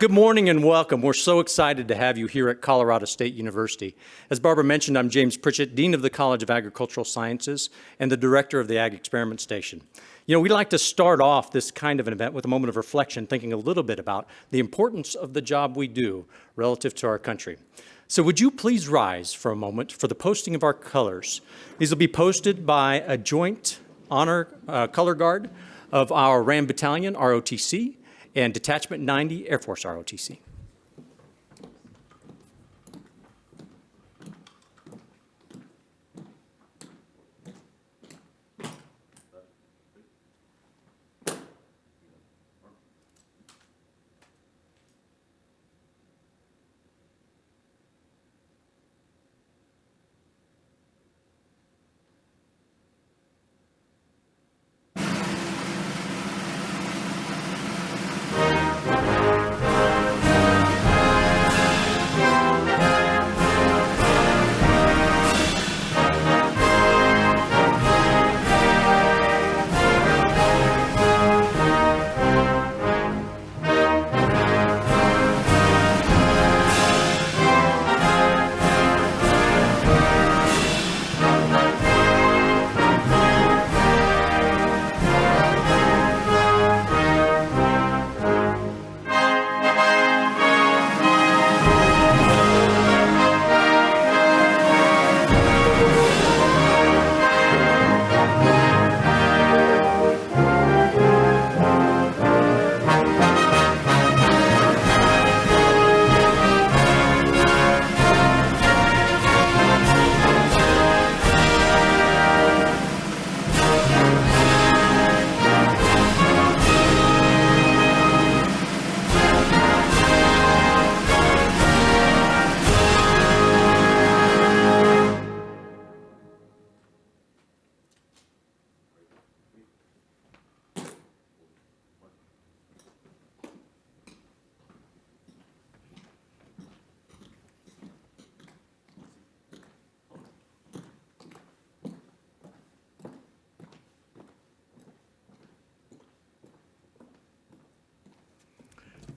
Good morning and welcome. We're so excited to have you here at Colorado State University. As Barbara mentioned, I'm James Pritchett, Dean of the College of Agricultural Sciences and the Director of the Ag Experiment Station. You know, we like to start off this kind of an event with a moment of reflection, thinking a little bit about the importance of the job we do relative to our country. So would you please rise for a moment for the posting of our colors. These will be posted by a joint honor color guard of our Ram Battalion, ROTC, and Detachment 90, Air Force ROTC.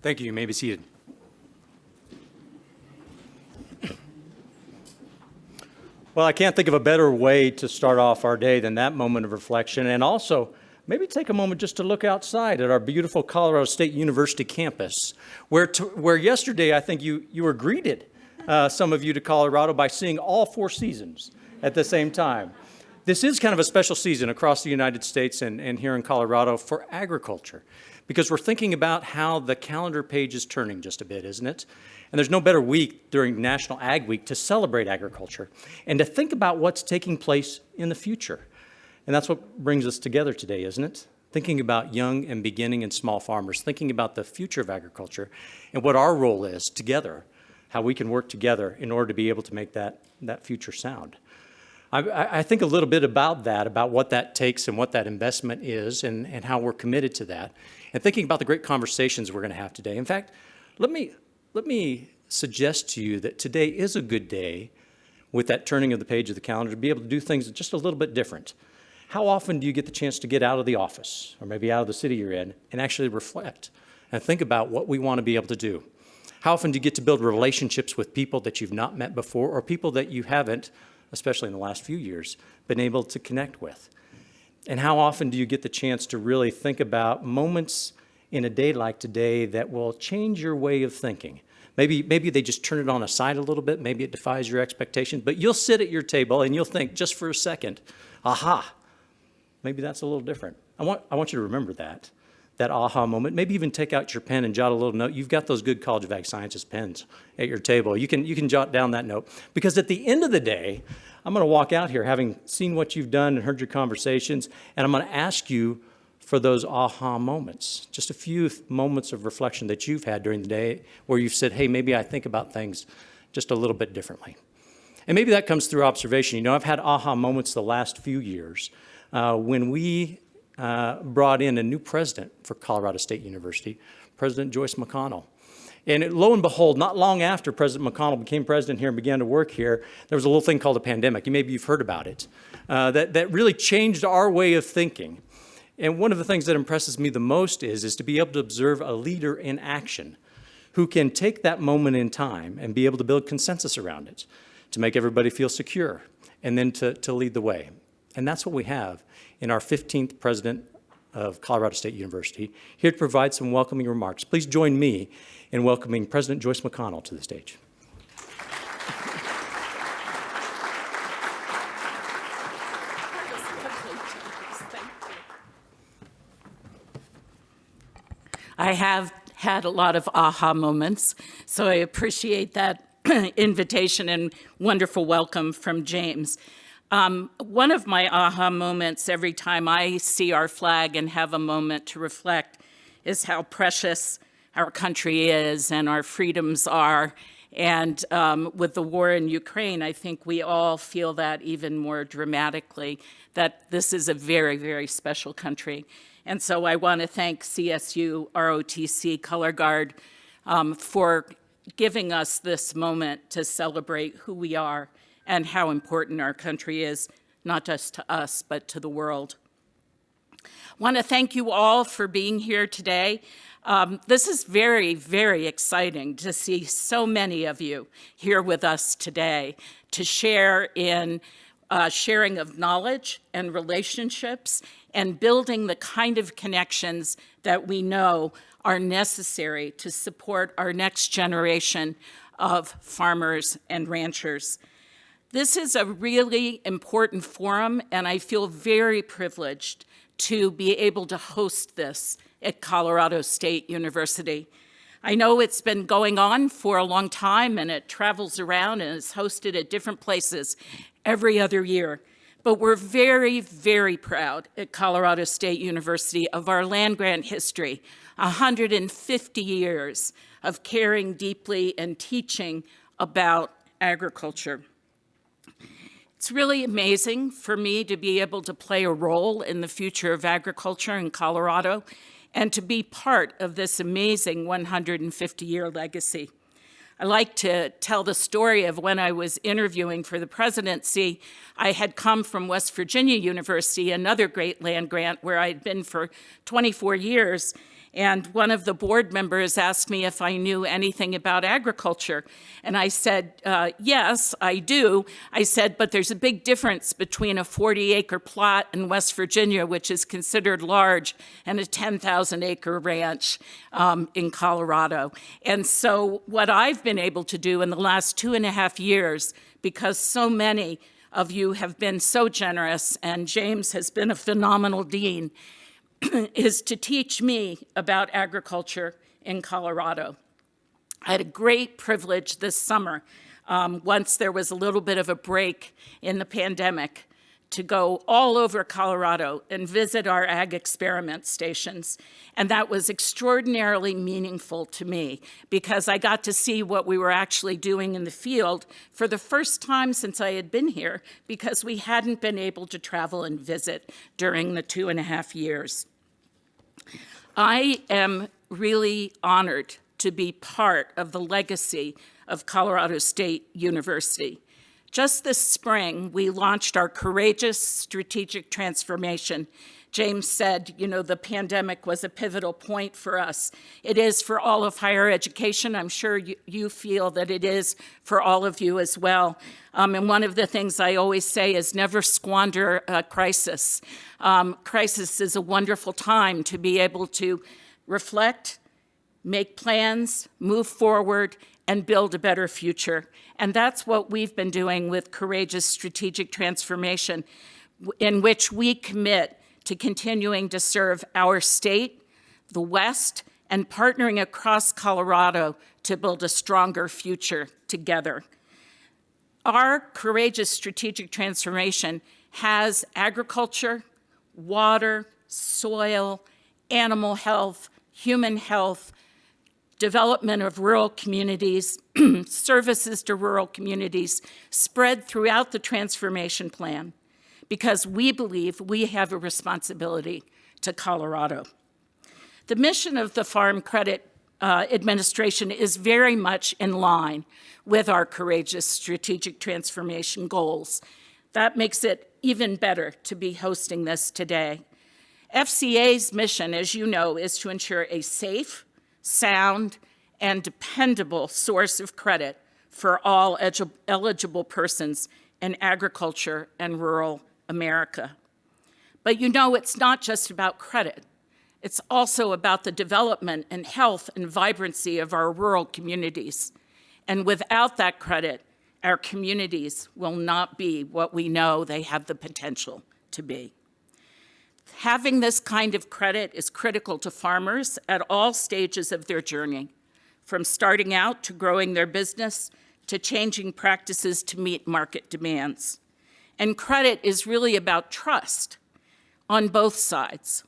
Thank you. You may be seated. Well, I can't think of a better way to start off our day than that moment of reflection, and also maybe take a moment just to look outside at our beautiful Colorado State University campus, where yesterday I think you were greeted, some of you to Colorado, by seeing all four seasons at the same time. This is kind of a special season across the United States and here in Colorado for agriculture, because we're thinking about how the calendar page is turning just a bit, isn't it? And there's no better week during National Ag Week to celebrate agriculture and to think about what's taking place in the future. And that's what brings us together today, isn't it? Thinking about young and beginning and small farmers, thinking about the future of agriculture and what our role is together, how we can work together in order to be able to make that future sound. I think a little bit about that, about what that takes and what that investment is and how we're committed to that, and thinking about the great conversations we're going to have today. In fact, let me suggest to you that today is a good day with that turning of the page of the calendar to be able to do things just a little bit different. How often do you get the chance to get out of the office or maybe out of the city you're in and actually reflect and think about what we want to be able to do? How often do you get to build relationships with people that you've not met before or people that you haven't, especially in the last few years, been able to connect with? And how often do you get the chance to really think about moments in a day like today that will change your way of thinking? Maybe they just turn it on a side a little bit, maybe it defies your expectations, but you'll sit at your table and you'll think just for a second, aha, maybe that's a little different. I want you to remember that aha moment. Maybe even take out your pen and jot a little note. You've got those good College of Ag Sciences pens at your table. You can jot down that note, because at the end of the day, I'm going to walk out here having seen what you've done and heard your conversations, and I'm going to ask you for those aha moments, just a few moments of reflection that you've had during the day where you've said, hey, maybe I think about things just a little bit differently. And maybe that comes through observation. You know, I've had aha moments the last few years when we brought in a new president for Colorado State University, President Joyce Mcconnell. And lo and behold, not long after President Mcconnell became president here and began to work here, there was a little thing called a pandemic. Maybe you've heard about it. That really changed our way of thinking. And one of the things that impresses me the most is to be able to observe a leader in action who can take that moment in time and be able to build consensus around it, to make everybody feel secure, and then to lead the way. And that's what we have in our 15th president of Colorado State University, here to provide some welcoming remarks. Please join me in welcoming President Joyce Mcconnell to the stage. I have had a lot of aha moments, so I appreciate that invitation and wonderful welcome from James. One of my aha moments every time I see our flag and have a moment to reflect is how precious our country is and our freedoms are. And with the war in Ukraine, I think we all feel that even more dramatically, that this is a very, very special country. And so I want to thank CSU, ROTC, Color Guard for giving us this moment to celebrate who we are and how important our country is, not just to us, but to the world. I want to thank you all for being here today. This is very, very exciting to see so many of you here with us today to share in sharing of knowledge and relationships and building the kind of connections that we know are necessary to support our next generation of farmers and ranchers. This is a really important forum, and I feel very privileged to be able to host this at Colorado State University. I know it's been going on for a long time, and it travels around and is hosted at different places every other year. But we're very, very proud at Colorado State University of our land-grant history, 150 years of caring deeply and teaching about agriculture. It's really amazing for me to be able to play a role in the future of agriculture in Colorado and to be part of this amazing 150-year legacy. I like to tell the story of when I was interviewing for the presidency. I had come from West Virginia University, another great land grant where I had been for 24 years. And one of the board members asked me if I knew anything about agriculture. And I said, yes, I do. I said, but there's a big difference between a 40-acre plot in West Virginia, which is considered large, and a 10,000-acre ranch in Colorado. And so what I've been able to do in the last 2.5 years, because so many of you have been so generous, and James has been a phenomenal dean, is to teach me about agriculture in Colorado. I had a great privilege this summer, once there was a little bit of a break in the pandemic, to go all over Colorado and visit our ag experiment stations. And that was extraordinarily meaningful to me because I got to see what we were actually doing in the field for the first time since I had been here because we hadn't been able to travel and visit during the 2.5 years. I am really honored to be part of the legacy of Colorado State University. Just this spring, we launched our Courageous Strategic Transformation. James said, you know, the pandemic was a pivotal point for us. It is for all of higher education. I'm sure you feel that it is for all of you as well. And one of the things I always say is never squander a crisis. Crisis is a wonderful time to be able to reflect, make plans, move forward, and build a better future. And that's what we've been doing with Courageous Strategic Transformation, in which we commit to continuing to serve our state, the West, and partnering across Colorado to build a stronger future together. Our Courageous Strategic Transformation has agriculture, water, soil, animal health, human health, development of rural communities, services to rural communities spread throughout the transformation plan because we believe we have a responsibility to Colorado. The mission of the Farm Credit Administration is very much in line with our Courageous Strategic Transformation goals. That makes it even better to be hosting this today. FCA's mission, as you know, is to ensure a safe, sound, and dependable source of credit for all eligible persons in agriculture and rural America. But you know, it's not just about credit. It's also about the development and health and vibrancy of our rural communities. And without that credit, our communities will not be what we know they have the potential to be. Having this kind of credit is critical to farmers at all stages of their journey, from starting out to growing their business to changing practices to meet market demands. And credit is really about trust on both sides.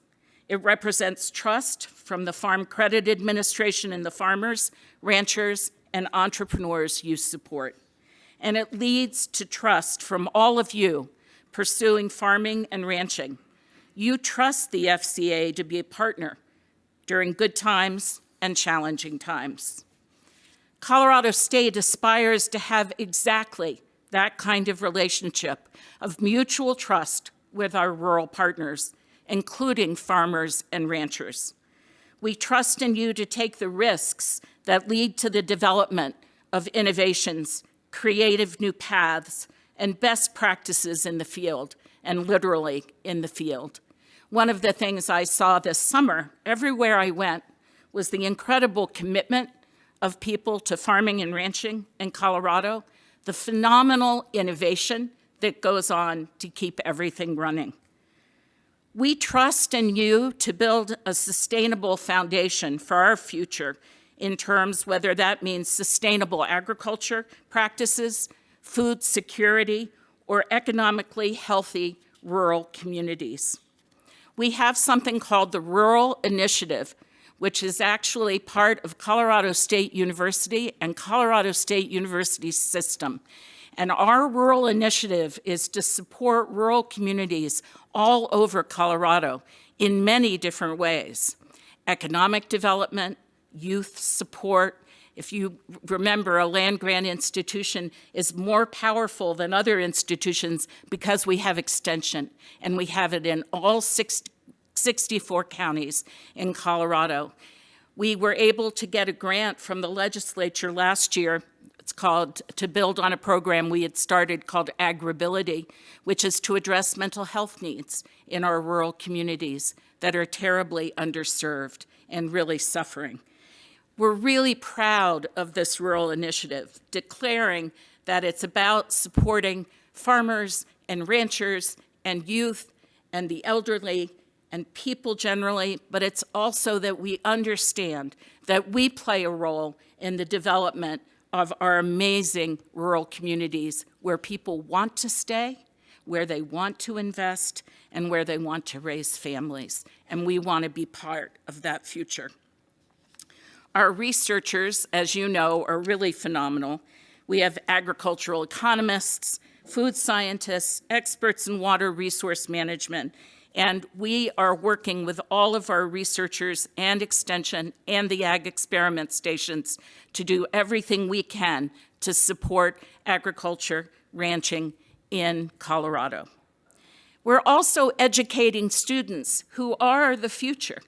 It represents trust from the Farm Credit Administration and the farmers, ranchers, and entrepreneurs you support. And it leads to trust from all of you pursuing farming and ranching. You trust the FCA to be a partner during good times and challenging times. Colorado State aspires to have exactly that kind of relationship of mutual trust with our rural partners, including farmers and ranchers. We trust in you to take the risks that lead to the development of innovations, creative new paths, and best practices in the field, and literally in the field. One of the things I saw this summer, everywhere I went, was the incredible commitment of people to farming and ranching in Colorado, the phenomenal innovation that goes on to keep everything running. We trust in you to build a sustainable foundation for our future in terms whether that means sustainable agriculture practices, food security, or economically healthy rural communities. We have something called the Rural Initiative, which is actually part of Colorado State University and Colorado State University's system. And our rural initiative is to support rural communities all over Colorado in many different ways. Economic development, youth support. If you remember, a land-grant institution is more powerful than other institutions because we have extension, and we have it in all 64 counties in Colorado. We were able to get a grant from the legislature last year. It's called, to build on a program we had started called Agribility, which is to address mental health needs in our rural communities that are terribly underserved and really suffering. We're really proud of this rural initiative, declaring that it's about supporting farmers and ranchers and youth and the elderly and people generally, but it's also that we understand that we play a role in the development of our amazing rural communities where people want to stay, where they want to invest, and where they want to raise families. And we want to be part of that future. Our researchers, as you know, are really phenomenal. We have agricultural economists, food scientists, experts in water resource management, and we are working with all of our researchers and extension and the ag experiment stations to do everything we can to support agriculture, ranching in Colorado. We're also educating students who are the future,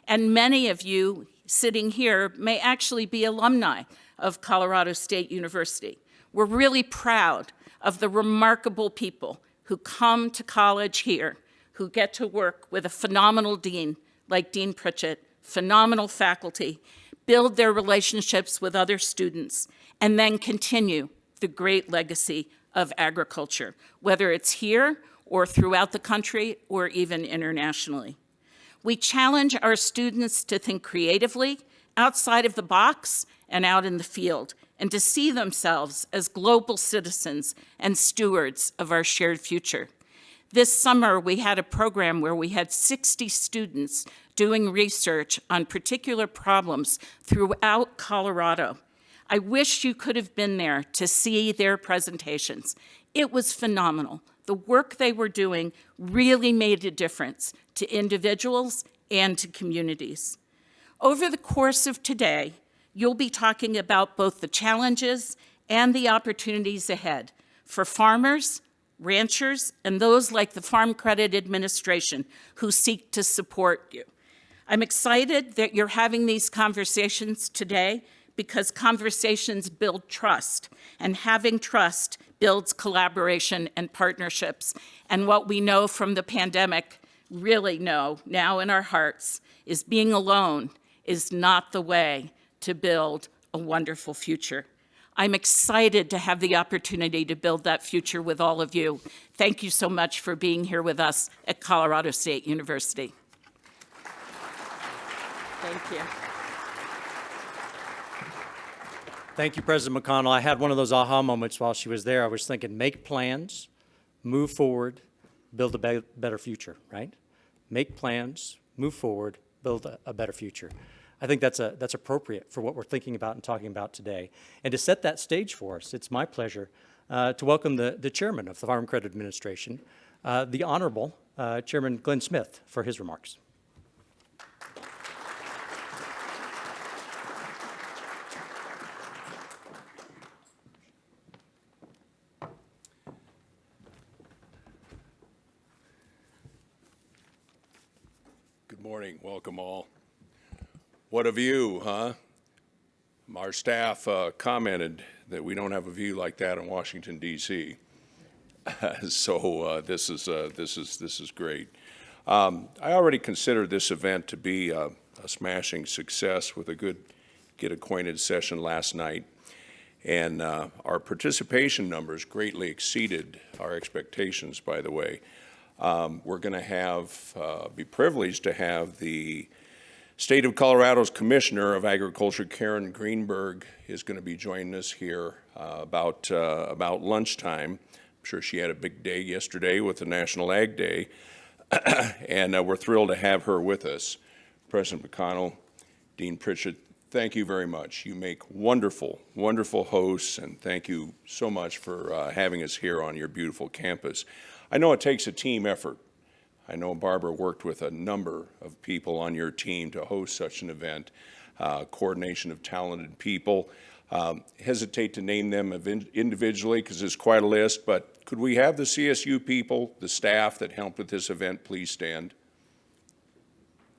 and many of you sitting here may actually be alumni of Colorado State University. We're really proud of the remarkable people who come to college here, who get to work with a phenomenal dean like Dean Pritchett, phenomenal faculty, build their relationships with other students, and then continue the great legacy of agriculture, whether it's here or throughout the country or even internationally. We challenge our students to think creatively, outside of the box and out in the field, and to see themselves as global citizens and stewards of our shared future. This summer, we had a program where we had 60 students doing research on particular problems throughout Colorado. I wish you could have been there to see their presentations. It was phenomenal. The work they were doing really made a difference to individuals and to communities. Over the course of today, you'll be talking about both the challenges and the opportunities ahead for farmers, ranchers, and those like the Farm Credit Administration who seek to support you. I'm excited that you're having these conversations today because conversations build trust, and having trust builds collaboration and partnerships. And what we know from the pandemic, really know now in our hearts, is being alone is not the way to build a wonderful future. I'm excited to have the opportunity to build that future with all of you. Thank you so much for being here with us at Colorado State University. Thank you. Thank you, President McConnell. I had one of those aha moments while she was there. I was thinking, make plans, move forward, build a better future, right? Make plans, move forward, build a better future. I think that's appropriate for what we're thinking about and talking about today. And to set that stage for us, it's my pleasure to welcome the chairman of the Farm Credit Administration, the Honorable Chairman Glenn Smith, for his remarks. Good morning. Welcome all. What a view, huh? Our staff commented that we don't have a view like that in Washington, D.C. So this is great. I already considered this event to be a smashing success with a good get acquainted session last night. And our participation numbers greatly exceeded our expectations, by the way. We're going to be privileged to have the State of Colorado's Commissioner of Agriculture, Karen Greenberg, is going to be joining us here about lunchtime. I'm sure she had a big day yesterday with the National Ag Day, and we're thrilled to have her with us. President McConnell, Dean Pritchett, thank you very much. You make wonderful, wonderful hosts, and thank you so much for having us here on your beautiful campus. I know it takes a team effort. I know Barbara worked with a number of people on your team to host such an event, coordination of talented people. Hesitate to name them individually because it's quite a list, but could we have the CSU people, the staff that helped with this event, please stand?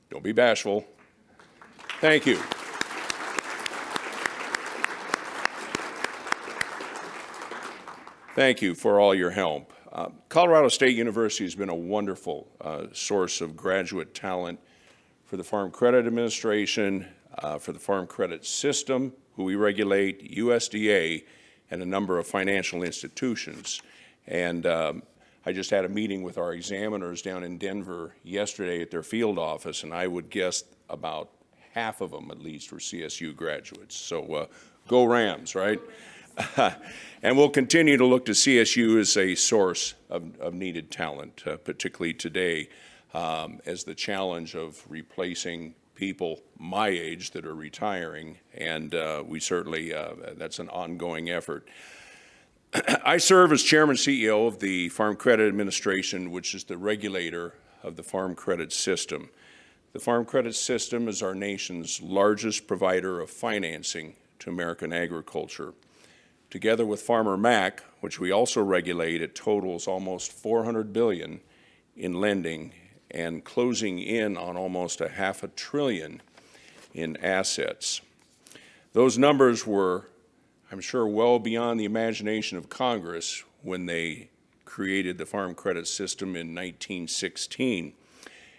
Don't be bashful. Thank you. Thank you for all your help. Colorado State University has been a wonderful source of graduate talent for the Farm Credit Administration, for the Farm Credit System, who we regulate, USDA, and a number of financial institutions. And I just had a meeting with our examiners down in Denver yesterday at their field office, and I would guess about half of them at least were CSU graduates. So go Rams, right? And we'll continue to look to CSU as a source of needed talent, particularly today, as the challenge of replacing people my age that are retiring, and we certainly, that's an ongoing effort. I serve as Chairman CEO of the Farm Credit Administration, which is the regulator of the Farm Credit System. The Farm Credit System is our nation's largest provider of financing to American agriculture. Together with Farmer Mac, which we also regulate, it totals almost $400 billion in lending and closing in on almost $500 billion in assets. Those numbers were, I'm sure, well beyond the imagination of Congress when they created the Farm Credit System in 1916.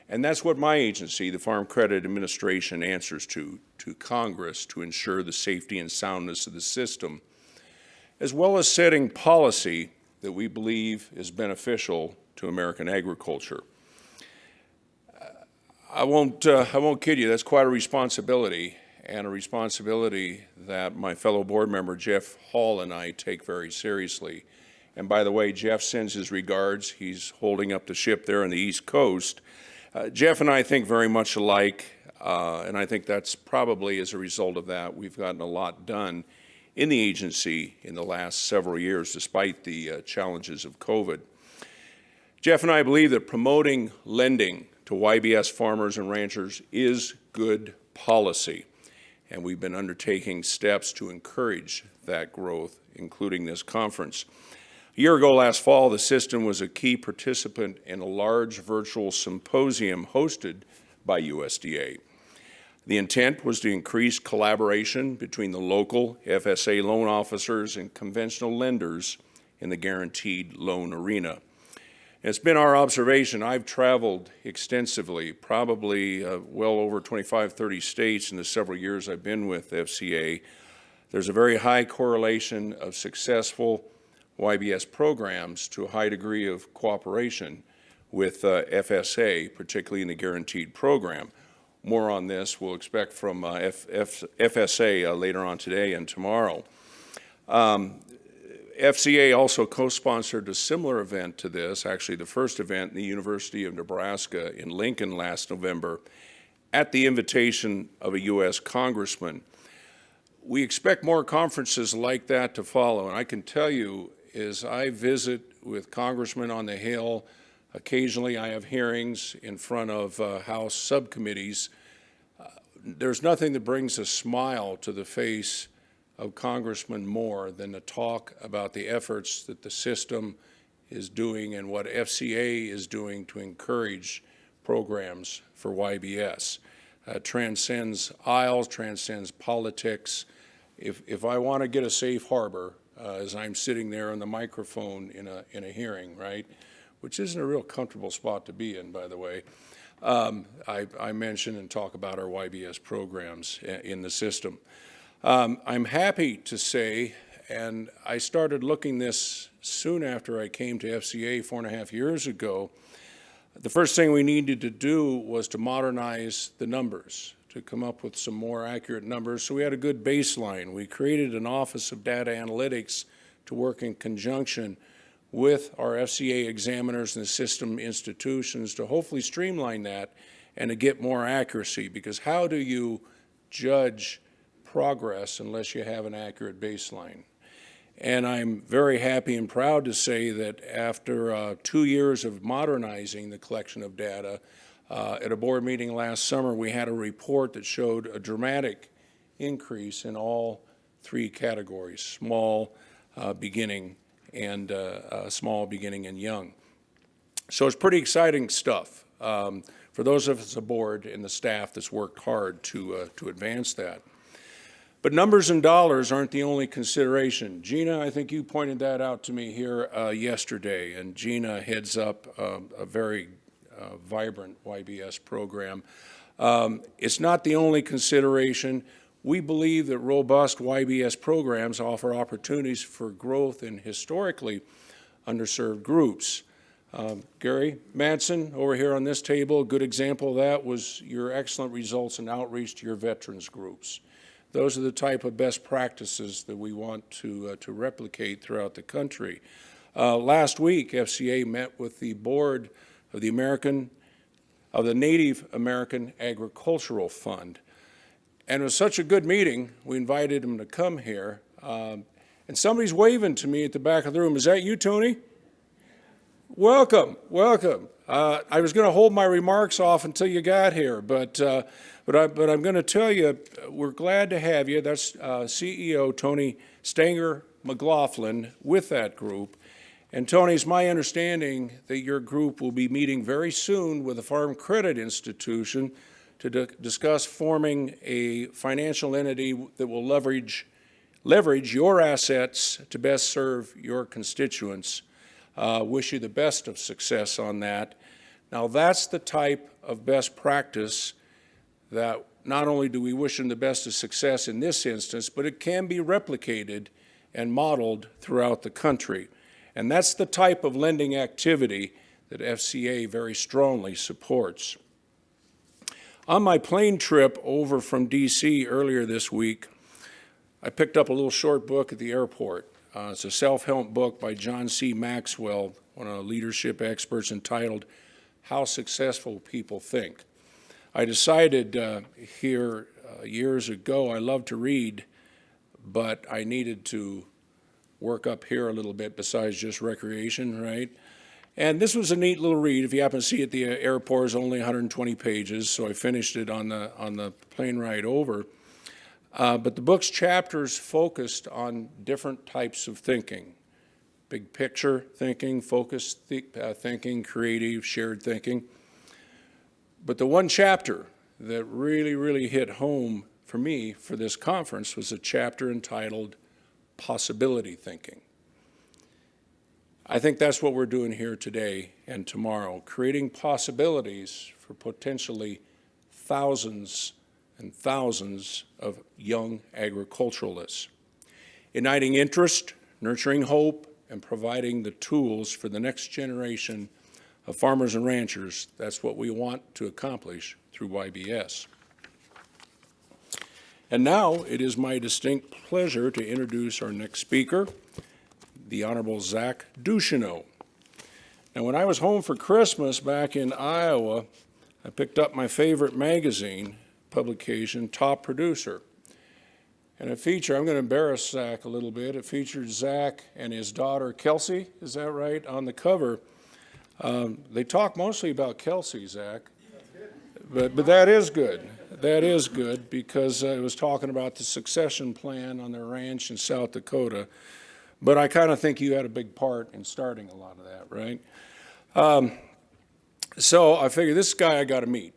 And that's what my agency, the Farm Credit Administration, answers to Congress to ensure the safety and soundness of the system, as well as setting policy that we believe is beneficial to American agriculture. I won't kid you, that's quite a responsibility, and a responsibility that my fellow board member Jeff Hall and I take very seriously. And by the way, Jeff sends his regards. He's holding up the ship there on the East Coast. Jeff and I think very much alike, and I think that's probably as a result of that we've gotten a lot done in the agency in the last several years, despite the challenges of COVID. Jeff and I believe that promoting lending to YBS farmers and ranchers is good policy, and we've been undertaking steps to encourage that growth, including this conference. A year ago last fall, the system was a key participant in a large virtual symposium hosted by USDA. The intent was to increase collaboration between the local FSA loan officers and conventional lenders in the guaranteed loan arena. It's been our observation, I've traveled extensively, probably well over 25, 30 states in the several years I've been with FCA. There's a very high correlation of successful YBS programs to a high degree of cooperation with FSA, particularly in the guaranteed program. More on this we'll expect from FSA later on today and tomorrow. FCA also co-sponsored a similar event to this, actually the first event in the University of Nebraska in Lincoln last November, at the invitation of a U.S. congressman. We expect more conferences like that to follow, and I can tell you, as I visit with congressmen on the Hill, occasionally I have hearings in front of House subcommittees. There's nothing that brings a smile to the face of congressmen more than to talk about the efforts that the system is doing and what FCA is doing to encourage programs for YBS. Transcends aisles, transcends politics. If I want to get a safe harbor, as I'm sitting there on the microphone in a hearing, right, which isn't a real comfortable spot to be in, by the way, I mention and talk about our YBS programs in the system. I'm happy to say, and I started looking this soon after I came to FCA 4.5 years ago, the first thing we needed to do was to modernize the numbers, to come up with some more accurate numbers. So we had a good baseline. We created an Office of Data Analytics to work in conjunction with our FCA examiners and the system institutions to hopefully streamline that and to get more accuracy, because how do you judge progress unless you have an accurate baseline? And I'm very happy and proud to say that after 2 years of modernizing the collection of data, at a board meeting last summer, we had a report that showed a dramatic increase in all three categories: small, beginning, and young. So it's pretty exciting stuff for those of us aboard and the staff that's worked hard to advance that. But numbers and dollars aren't the only consideration. Gina, I think you pointed that out to me here yesterday, and Gina heads up a very vibrant YBS program. It's not the only consideration. We believe that robust YBS programs offer opportunities for growth in historically underserved groups. Gary Madsen, over here on this table, a good example of that was your excellent results in outreach to your veterans groups. Those are the type of best practices that we want to replicate throughout the country. Last week, FCA met with the board of the Native American Agricultural Fund. And it was such a good meeting, we invited them to come here. And somebody's waving to me at the back of the room. Is that you, Tony? Welcome, welcome. I was going to hold my remarks off until you got here, but I'm going to tell you, we're glad to have you. That's CEO Tony Stanger McLaughlin with that group. And Tony, it's my understanding that your group will be meeting very soon with the Farm Credit Institution to discuss forming a financial entity that will leverage your assets to best serve your constituents. Wish you the best of success on that. Now, that's the type of best practice that not only do we wish them the best of success in this instance, but it can be replicated and modeled throughout the country. And that's the type of lending activity that FCA very strongly supports. On my plane trip over from D.C. earlier this week, I picked up a little short book at the airport. It's a self-help book by John C. Maxwell, one of the leadership experts, entitled How Successful People Think. I decided here years ago I love to read, but I needed to work up here a little bit besides just recreation, right? And this was a neat little read. If you happen to see it, the airport is only 120 pages, so I finished it on the plane ride over. But the book's chapters focused on different types of thinking: big picture thinking, focused thinking, creative, shared thinking. But the one chapter that really hit home for me for this conference was a chapter entitled Possibility Thinking. I think that's what we're doing here today and tomorrow, creating possibilities for potentially thousands and thousands of young agriculturalists. Igniting interest, nurturing hope, and providing the tools for the next generation of farmers and ranchers. That's what we want to accomplish through YBS. And now it is my distinct pleasure to introduce our next speaker, the Honorable Zach Ducheneau. Now, when I was home for Christmas back in Iowa, I picked up my favorite magazine publication, Top Producer. And I'm going to embarrass Zach a little bit, it featured Zach and his daughter Kelsey, is that right, on the cover. They talk mostly about Kelsey, Zach, but that is good. That is good because it was talking about the succession plan on their ranch in South Dakota. But I kind of think you had a big part in starting a lot of that, right? So I figured this guy I got to meet.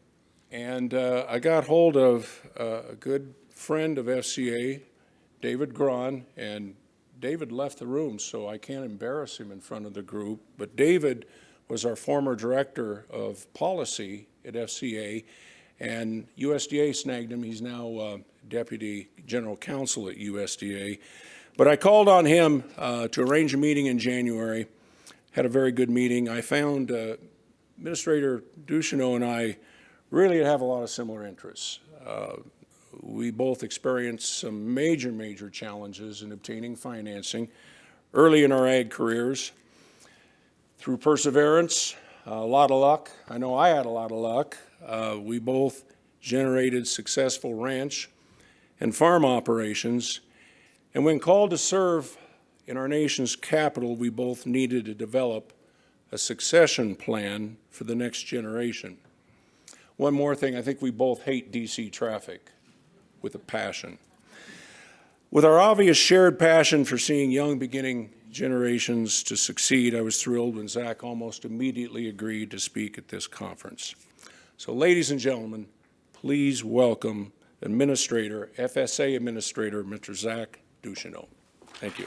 And I got hold of a good friend of FCA, David Grahn, and David left the room, so I can't embarrass him in front of the group. But David was our former director of policy at FCA, and USDA snagged him. He's now deputy general counsel at USDA. But I called on him to arrange a meeting in January, had a very good meeting. I found Administrator Ducheneau and I really have a lot of similar interests. We both experienced some major challenges in obtaining financing early in our ag careers. Through perseverance, a lot of luck. I know I had a lot of luck. We both generated successful ranch and farm operations. And when called to serve in our nation's capital, we both needed to develop a succession plan for the next generation. One more thing, I think we both hate DC traffic with a passion. With our obvious shared passion for seeing young beginning generations to succeed, I was thrilled when Zach almost immediately agreed to speak at this conference. So ladies and gentlemen, please welcome Administrator, FSA Administrator, Mr. Zach Ducheneau. Thank you.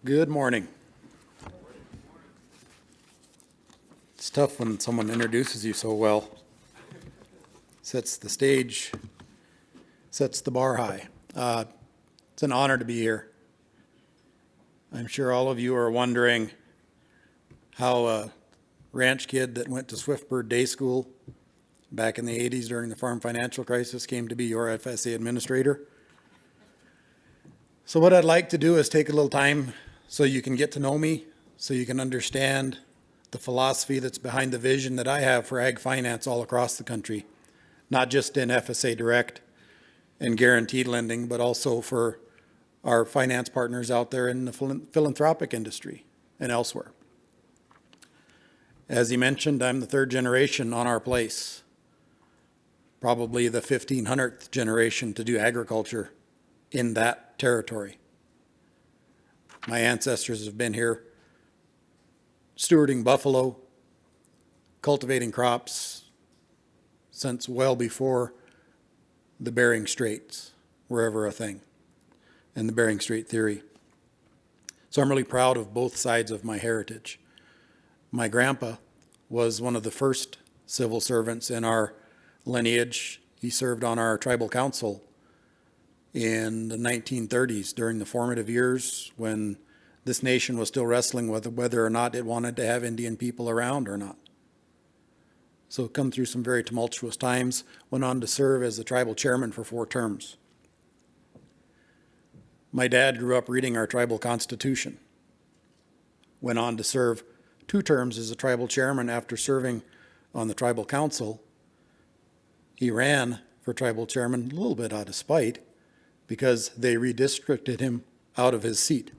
Good morning. It's tough when someone introduces you so well. Sets the stage, sets the bar high. It's an honor to be here. I'm sure all of you are wondering how a ranch kid that went to Swiftbird Day School back in the 80s during the farm financial crisis came to be your FSA administrator. So what I'd like to do is take a little time so you can get to know me, so you can understand the philosophy that's behind the vision that I have for ag finance all across the country, not just in FSA Direct and guaranteed lending, but also for our finance partners out there in the philanthropic industry and elsewhere. As he mentioned, I'm the third generation on our place, probably the 1500th generation to do agriculture in that territory. My ancestors have been here stewarding buffalo, cultivating crops since well before the Bering Straits were ever a thing and the Bering Strait theory. So I'm really proud of both sides of my heritage. My grandpa was one of the first civil servants in our lineage. He served on our tribal council in the 1930s during the formative years when this nation was still wrestling with whether or not it wanted to have Indian people around or not. So come through some very tumultuous times, went on to serve as the tribal chairman for 4 terms. My dad grew up reading our tribal constitution, went on to serve 2 terms as a tribal chairman after serving on the tribal council. He ran for tribal chairman a little bit out of spite because they redistricted him out of his seat.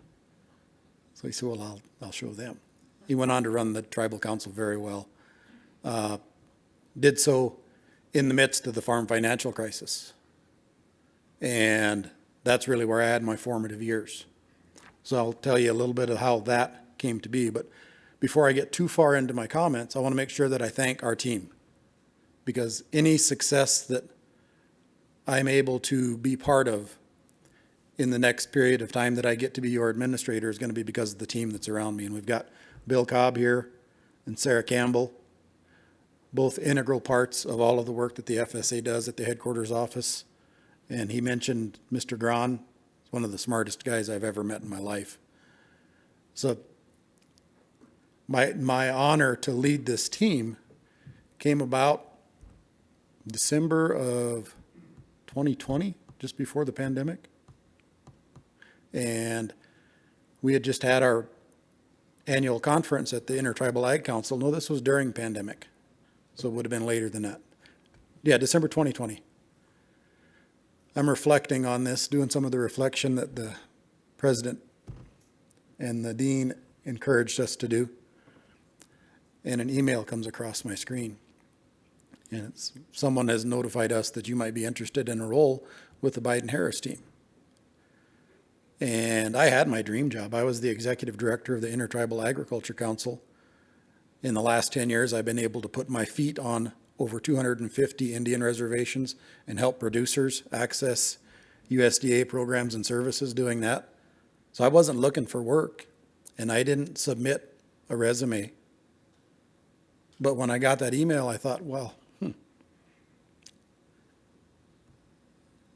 So he said, well, I'll show them. He went on to run the tribal council very well. Did so in the midst of the farm financial crisis. And that's really where I had my formative years. So I'll tell you a little bit of how that came to be. But before I get too far into my comments, I want to make sure that I thank our team, because any success that I'm able to be part of in the next period of time that I get to be your administrator is going to be because of the team that's around me. And we've got Bill Cobb here and Sarah Campbell, both integral parts of all of the work that the FSA does at the headquarters office. And he mentioned Mr. Grahn, one of the smartest guys I've ever met in my life. So my honor to lead this team came about December of 2020, just before the pandemic. And we had just had our annual conference at the Intertribal Ag Council. No, this was during pandemic, so it would have been later than that. Yeah, December 2020. I'm reflecting on this, doing some of the reflection that the president and the dean encouraged us to do. And an email comes across my screen. And someone has notified us that you might be interested in a role with the Biden-Harris team. And I had my dream job. I was the executive director of the Intertribal Agriculture Council. In the last 10 years, I've been able to put my feet on over 250 Indian reservations and help producers access USDA programs and services doing that. So I wasn't looking for work, and I didn't submit a resume. But when I got that email, I thought, well,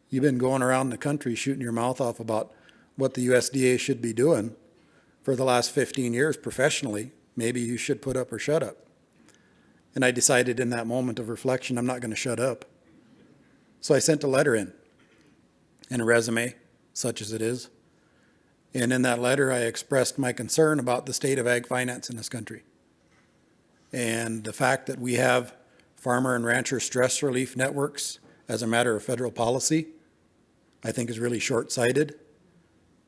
you've been going around the country shooting your mouth off about what the USDA should be doing for the last 15 years professionally. Maybe you should put up or shut up. And I decided in that moment of reflection, I'm not going to shut up. So I sent a letter in and a resume, such as it is. And in that letter, I expressed my concern about the state of ag finance in this country. And the fact that we have farmer and rancher stress relief networks as a matter of federal policy, I think is really short-sighted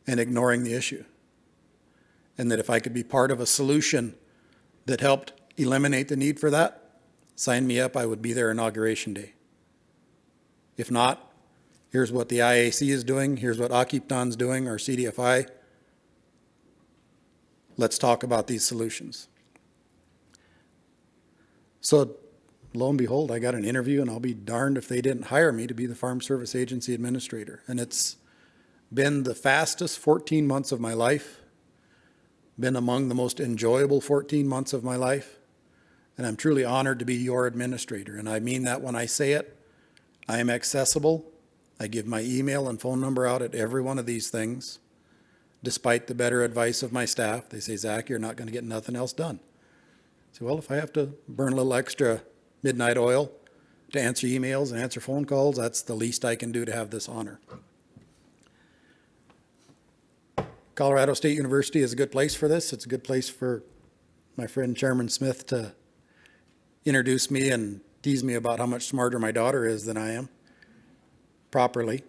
and ignoring the issue. And that if I could be part of a solution that helped eliminate the need for that, sign me up, I would be there inauguration day. If not, here's what the IAC is doing, here's what Akiptan's doing, or CDFI. Let's talk about these solutions. So lo and behold, I got an interview, and I'll be darned if they didn't hire me to be the Farm Service Agency Administrator. And it's been the fastest 14 months of my life, been among the most enjoyable 14 months of my life, and I'm truly honored to be your administrator. And I mean that when I say it. I am accessible. I give my email and phone number out at every one of these things, despite the better advice of my staff. They say, Zach, you're not going to get nothing else done. I say, well, if I have to burn a little extra midnight oil to answer emails and answer phone calls, that's the least I can do to have this honor. Colorado State University is a good place for this. It's a good place for my friend Chairman Smith to introduce me and tease me about how much smarter my daughter is than I am, properly.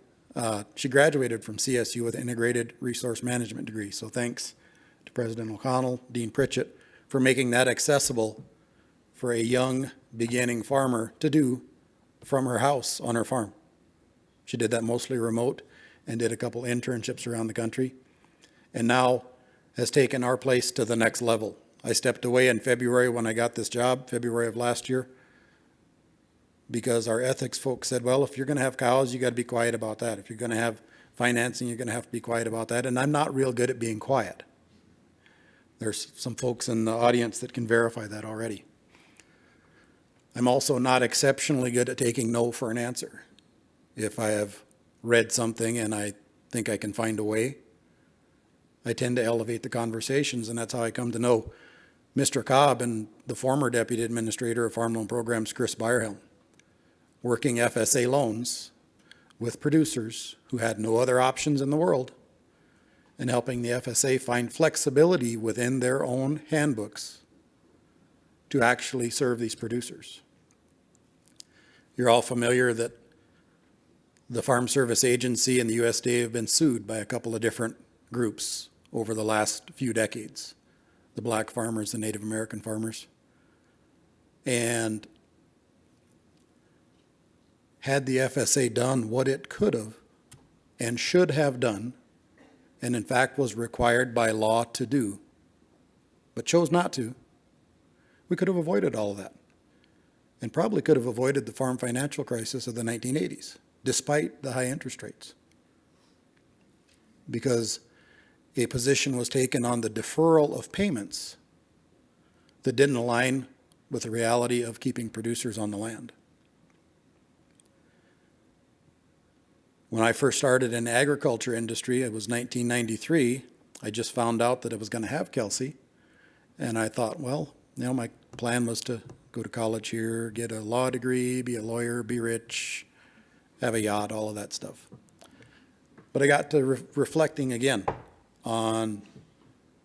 She graduated from CSU with an integrated resource management degree. So thanks to President Mcconnell, Dean Pritchett, for making that accessible for a young beginning farmer to do from her house on her farm. She did that mostly remote and did a couple internships around the country, and now has taken our place to the next level. I stepped away in February when I got this job, February of last year, because our ethics folks said, well, if you're going to have cows, you got to be quiet about that. If you're going to have financing, you're going to have to be quiet about that. And I'm not real good at being quiet. There's some folks in the audience that can verify that already. I'm also not exceptionally good at taking no for an answer. If I have read something and I think I can find a way, I tend to elevate the conversations, and that's how I come to know Mr. Cobb and the former Deputy Administrator of Farm Loan Programs, Chris Byerhelm, working FSA loans with producers who had no other options in the world, and helping the FSA find flexibility within their own handbooks to actually serve these producers. You're all familiar that the Farm Service Agency and the USDA have been sued by a couple of different groups over the last few decades, the black farmers, the Native American farmers. And had the FSA done what it could have and should have done, and in fact was required by law to do, but chose not to, we could have avoided all of that. And probably could have avoided the farm financial crisis of the 1980s, despite the high interest rates. Because a position was taken on the deferral of payments that didn't align with the reality of keeping producers on the land. When I first started in the agriculture industry, it was 1993. I just found out that I was going to have Kelsey. And I thought, well, my plan was to go to college here, get a law degree, be a lawyer, be rich, have a yacht, all of that stuff. But I got to reflecting again on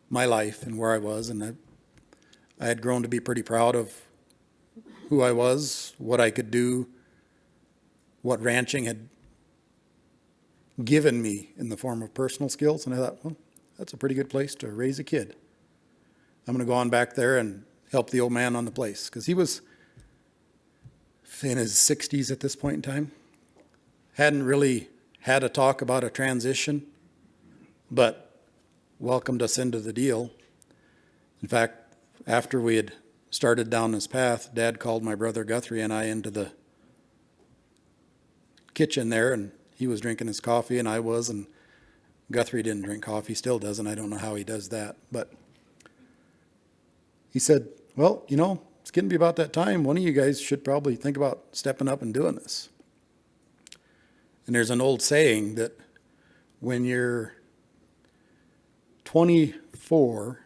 my life and where I was, and I had grown to be pretty proud of who I was, what I could do, what ranching had given me in the form of personal skills. And I thought, well, that's a pretty good place to raise a kid. I'm going to go on back there and help the old man on the place, because he was in his 60s at this point in time. Hadn't really had a talk about a transition, but welcomed us into the deal. In fact, after we had started down this path, Dad called my brother Guthrie and I into the kitchen there, and he was drinking his coffee and I was, and Guthrie didn't drink coffee, still doesn't. I don't know how he does that. But he said, well, it's getting to be about that time. One of you guys should probably think about stepping up and doing this. And there's an old saying that when you're 24,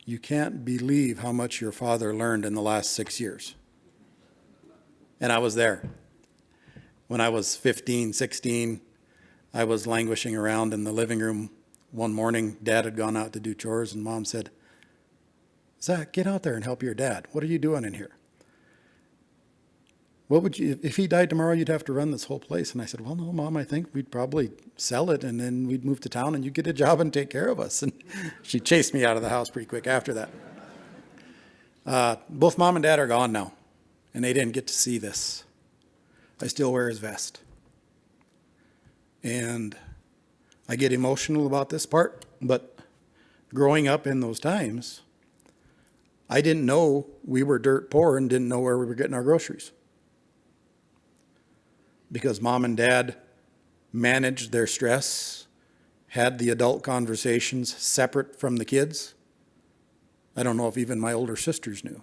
you can't believe how much your father learned in the last 6 years. And I was there. When I was 15, 16, I was languishing around in the living room. One morning, Dad had gone out to do chores, and Mom said, Zach, get out there and help your dad. What are you doing in here? What would you, if he died tomorrow, you'd have to run this whole place. And I said, well, no, Mom, I think we'd probably sell it, and then we'd move to town, and you'd get a job and take care of us. And she chased me out of the house pretty quick after that. Both Mom and Dad are gone now, and they didn't get to see this. I still wear his vest. And I get emotional about this part, but growing up in those times, I didn't know we were dirt poor and didn't know where we were getting our groceries. Because Mom and Dad managed their stress, had the adult conversations separate from the kids. I don't know if even my older sisters knew.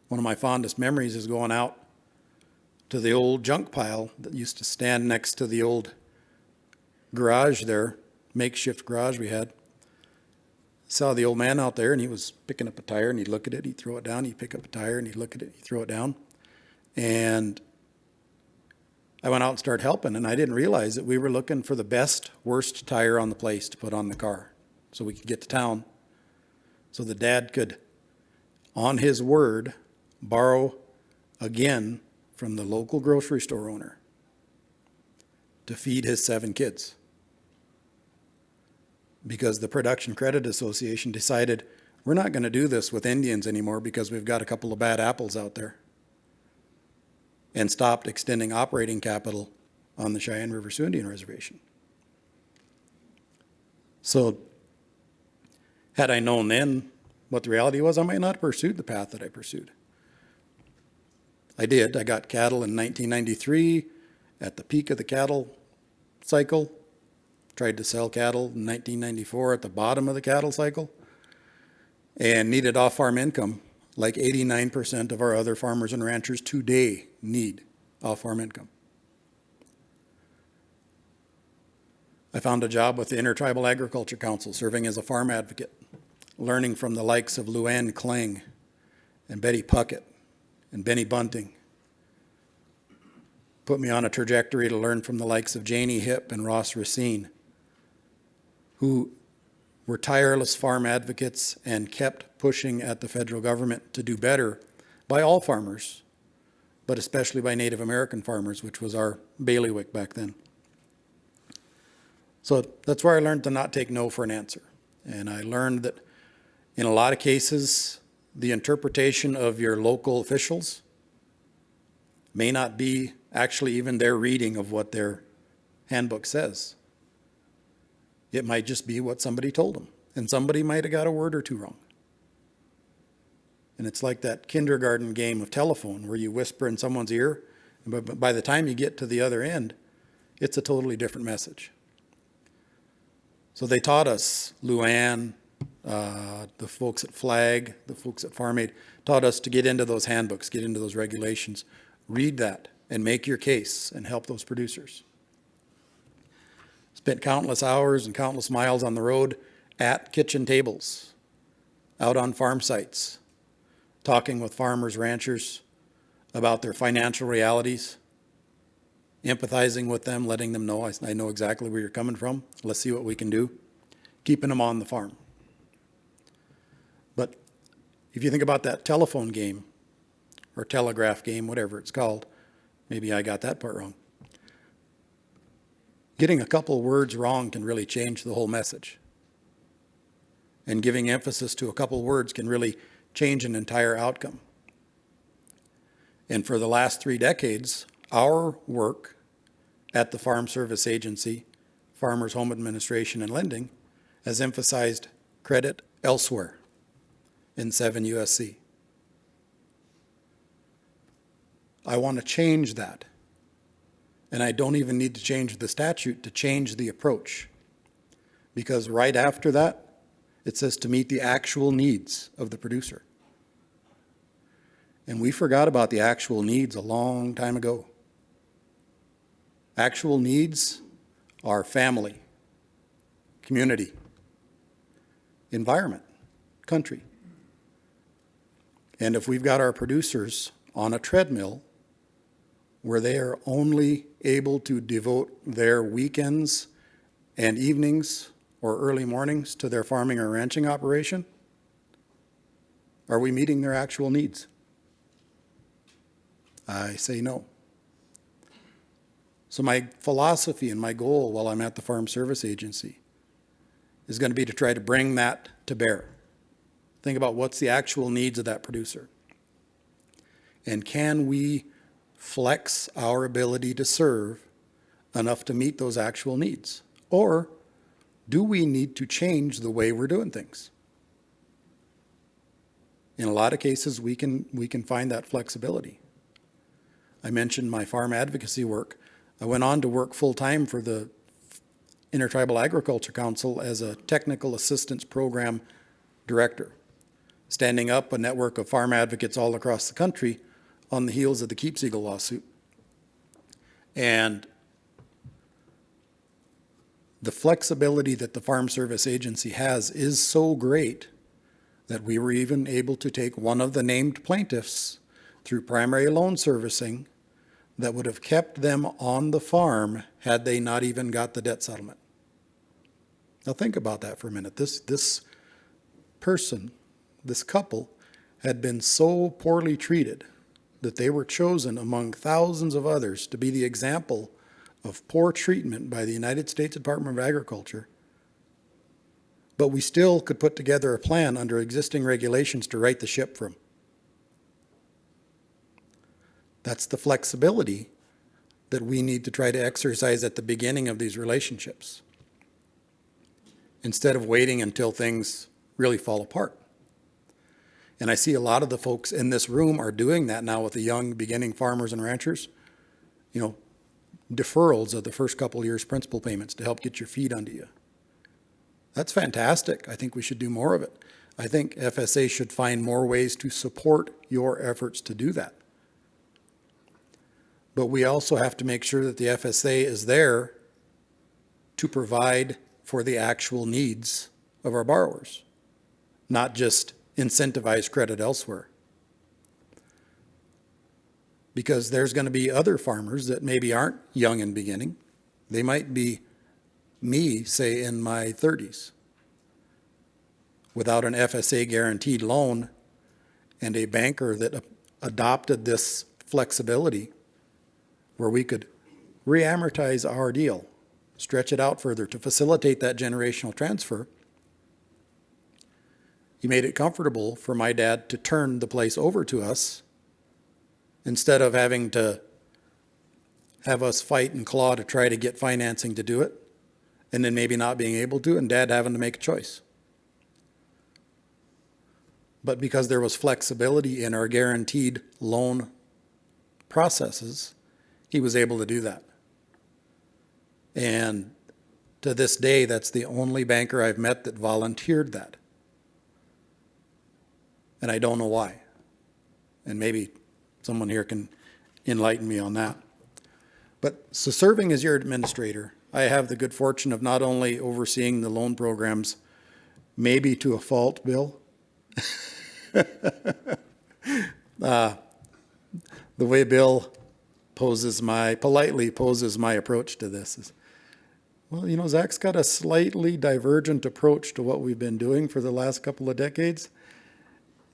One of my fondest memories is going out to the old junk pile that used to stand next to the old garage there, makeshift garage we had. Saw the old man out there, and he was picking up a tire, and he'd look at it, he'd throw it down, he'd pick up a tire, and he'd look at it, he'd throw it down. And I went out and started helping, and I didn't realize that we were looking for the best, worst tire on the place to put on the car so we could get to town, so the dad could, on his word, borrow again from the local grocery store owner to feed his 7 kids. Because the Production Credit Association decided we're not going to do this with Indians anymore because we've got a couple of bad apples out there, and stopped extending operating capital on the Cheyenne River Sioux Indian Reservation. So had I known then what the reality was, I might not have pursued the path that I pursued. I did. I got cattle in 1993 at the peak of the cattle cycle. Tried to sell cattle in 1994 at the bottom of the cattle cycle, and needed off-farm income like 89% of our other farmers and ranchers today need off-farm income. I found a job with the Intertribal Agriculture Council, serving as a farm advocate, learning from the likes of Luann Kling and Betty Puckett and Benny Bunting. Put me on a trajectory to learn from the likes of Janie Hipp and Ross Racine, who were tireless farm advocates and kept pushing at the federal government to do better by all farmers, but especially by Native American farmers, which was our bailiwick back then. So that's where I learned to not take no for an answer. And I learned that in a lot of cases, the interpretation of your local officials may not be actually even their reading of what they're handbook says. It might just be what somebody told them, and somebody might have got a word or two wrong. And it's like that kindergarten game of telephone where you whisper in someone's ear, but by the time you get to the other end, it's a totally different message. So they taught us, Luann, the folks at Flag, the folks at Farm Aid, taught us to get into those handbooks, get into those regulations, read that, and make your case and help those producers. Spent countless hours and countless miles on the road at kitchen tables, out on farm sites, talking with farmers, ranchers about their financial realities, empathizing with them, letting them know, I know exactly where you're coming from. Let's see what we can do. Keeping them on the farm. But if you think about that telephone game or telegraph game, whatever it's called, maybe I got that part wrong. Getting a couple words wrong can really change the whole message. And giving emphasis to a couple words can really change an entire outcome. And for the last 3 decades, our work at the Farm Service Agency, Farmers Home Administration and Lending, has emphasized credit elsewhere in 7 USC. I want to change that. And I don't even need to change the statute to change the approach. Because right after that, it says to meet the actual needs of the producer. And we forgot about the actual needs a long time ago. Actual needs are family, community, environment, country. And if we've got our producers on a treadmill where they are only able to devote their weekends and evenings or early mornings to their farming or ranching operation, are we meeting their actual needs? I say no. So my philosophy and my goal while I'm at the Farm Service Agency is going to be to try to bring that to bear. Think about what's the actual needs of that producer. And can we flex our ability to serve enough to meet those actual needs? Or do we need to change the way we're doing things? In a lot of cases, we can find that flexibility. I mentioned my farm advocacy work. I went on to work full-time for the Intertribal Agriculture Council as a technical assistance program director, standing up a network of farm advocates all across the country on the heels of the Keepseagle lawsuit. And the flexibility that the Farm Service Agency has is so great that we were even able to take one of the named plaintiffs through primary loan servicing that would have kept them on the farm had they not even got the debt settlement. Now think about that for a minute. This person, this couple, had been so poorly treated that they were chosen among thousands of others to be the example of poor treatment by the United States Department of Agriculture. But we still could put together a plan under existing regulations to right the ship for them. That's the flexibility that we need to try to exercise at the beginning of these relationships, instead of waiting until things really fall apart. And I see a lot of the folks in this room are doing that now with the young beginning farmers and ranchers. You know, deferrals of the first couple of years' principal payments to help get your feet under you. That's fantastic. I think we should do more of it. I think FSA should find more ways to support your efforts to do that. But we also have to make sure that the FSA is there to provide for the actual needs of our borrowers, not just incentivize credit elsewhere. Because there's going to be other farmers that maybe aren't young in beginning. They might be me, say, in my 30s, without an FSA guaranteed loan and a banker that adopted this flexibility where we could re-amortize our deal, stretch it out further to facilitate that generational transfer. He made it comfortable for my dad to turn the place over to us instead of having to have us fight and claw to try to get financing to do it, and then maybe not being able to, and Dad having to make a choice. But because there was flexibility in our guaranteed loan processes, he was able to do that. And to this day, that's the only banker I've met that volunteered that. And I don't know why. And maybe someone here can enlighten me on that. But so serving as your administrator, I have the good fortune of not only overseeing the loan programs, maybe to a fault, Bill. The way Bill politely poses my approach to this is, well, you know, Zach's got a slightly divergent approach to what we've been doing for the last couple of decades.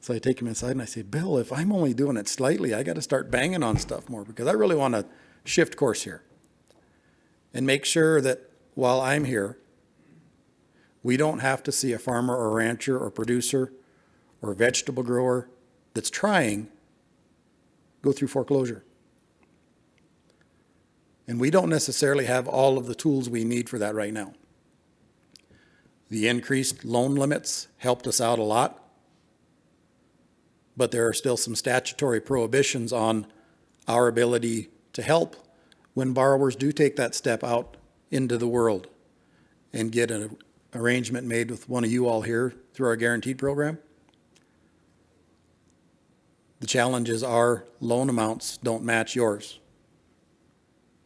So I take him aside and I say, Bill, if I'm only doing it slightly, I got to start banging on stuff more because I really want to shift course here and make sure that while I'm here, we don't have to see a farmer or rancher or producer or vegetable grower that's trying go through foreclosure. And we don't necessarily have all of the tools we need for that right now. The increased loan limits helped us out a lot, but there are still some statutory prohibitions on our ability to help when borrowers do take that step out into the world and get an arrangement made with one of you all here through our guaranteed program. The challenge is our loan amounts don't match yours.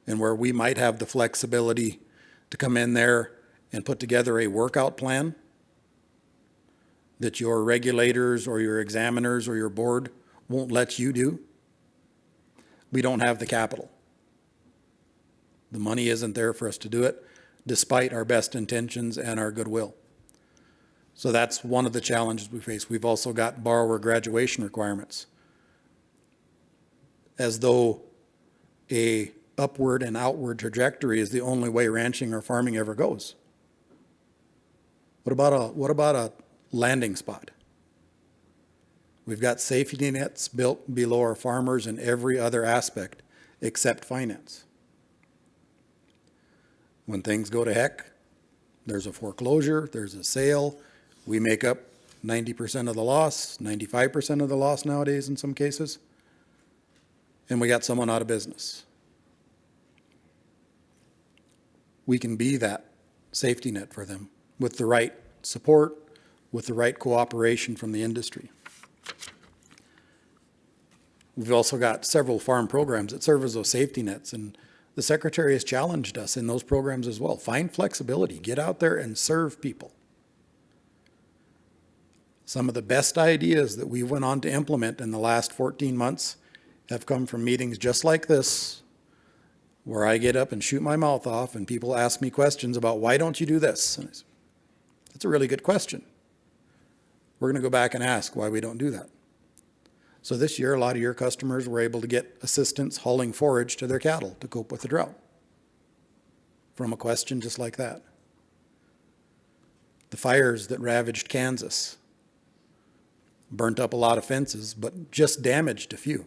And where we might have the flexibility to come in there and put together a workout plan that your regulators or your examiners or your board won't let you do, we don't have the capital. The money isn't there for us to do it, despite our best intentions and our goodwill. So that's one of the challenges we face. We've also got borrower graduation requirements. As though a upward and outward trajectory is the only way ranching or farming ever goes. What about a landing spot? We've got safety nets built below our farmers in every other aspect except finance. When things go to heck, there's a foreclosure, there's a sale, we make up 90% of the loss, 95% of the loss nowadays in some cases, and we got someone out of business. We can be that safety net for them with the right support, with the right cooperation from the industry. We've also got several farm programs that serve as those safety nets, and the Secretary has challenged us in those programs as well. Find flexibility, get out there and serve people. Some of the best ideas that we went on to implement in the last 14 months have come from meetings just like this, where I get up and shoot my mouth off and people ask me questions about, why don't you do this? And I say, that's a really good question. We're going to go back and ask why we don't do that. So this year, a lot of your customers were able to get assistance hauling forage to their cattle to cope with the drought from a question just like that. The fires that ravaged Kansas burnt up a lot of fences, but just damaged a few.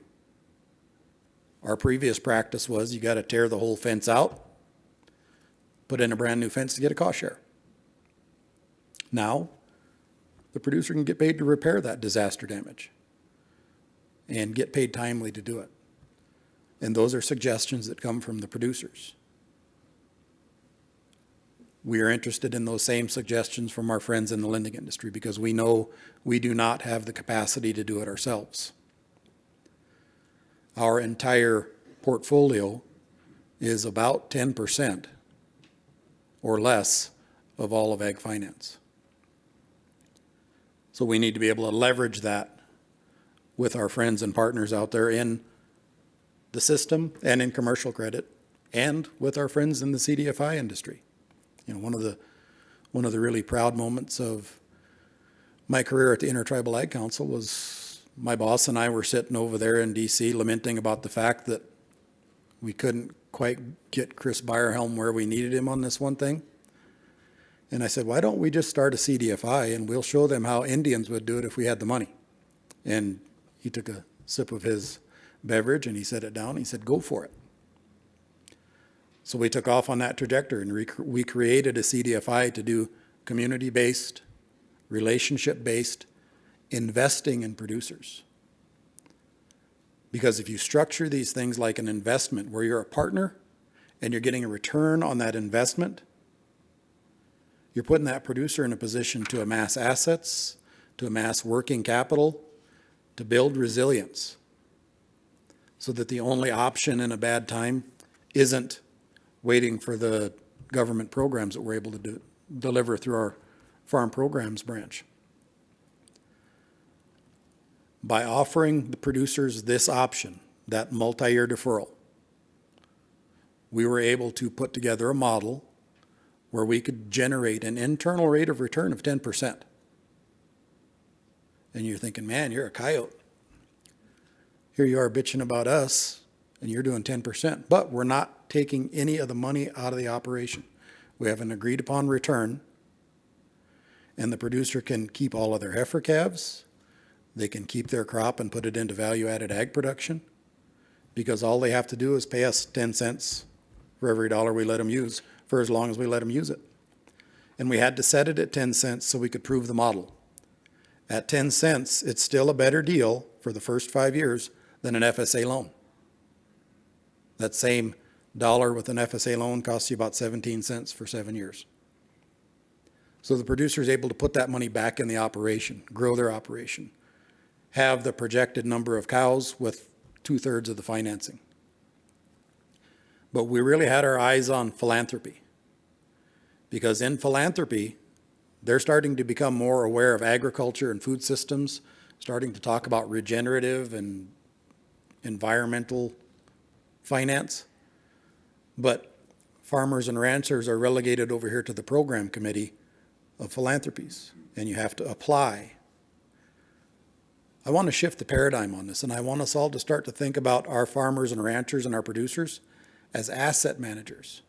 Our previous practice was you got to tear the whole fence out, put in a brand new fence to get a cost share. Now, the producer can get paid to repair that disaster damage and get paid timely to do it. And those are suggestions that come from the producers. We are interested in those same suggestions from our friends in the lending industry because we know we do not have the capacity to do it ourselves. Our entire portfolio is about 10% or less of all of ag finance. So we need to be able to leverage that with our friends and partners out there in the system and in commercial credit and with our friends in the CDFI industry. You know, one of the really proud moments of my career at the Intertribal Ag Council was my boss and I were sitting over there in DC lamenting about the fact that we couldn't quite get Chris Byerhelm where we needed him on this one thing. And I said, why don't we just start a CDFI and we'll show them how Indians would do it if we had the money. And he took a sip of his beverage and he set it down. He said, go for it. So we took off on that trajectory and we created a CDFI to do community-based, relationship-based investing in producers. Because if you structure these things like an investment where you're a partner and you're getting a return on that investment, you're putting that producer in a position to amass assets, to amass working capital, to build resilience, so that the only option in a bad time isn't waiting for the government programs that we're able to deliver through our farm programs branch. By offering the producers this option, that multi-year deferral, we were able to put together a model where we could generate an internal rate of return of 10%. And you're thinking, man, you're a coyote. Here you are bitching about us, and you're doing 10%. But we're not taking any of the money out of the operation. We have an agreed upon return, and the producer can keep all of their heifer calves. They can keep their crop and put it into value-added ag production, because all they have to do is pay us 10 cents for every dollar we let them use for as long as we let them use it. And we had to set it at 10 cents so we could prove the model. At 10 cents, it's still a better deal for the first 5 years than an FSA loan. That same dollar with an FSA loan costs you about 17 cents for 7 years. So the producer is able to put that money back in the operation, grow their operation, have the projected number of cows with 2/3 of the financing. But we really had our eyes on philanthropy, because in philanthropy, they're starting to become more aware of agriculture and food systems, starting to talk about regenerative and environmental finance. But farmers and ranchers are relegated over here to the program committee of philanthropies, and you have to apply. I want to shift the paradigm on this, and I want us all to start to think about our farmers and ranchers and our producers as asset managers.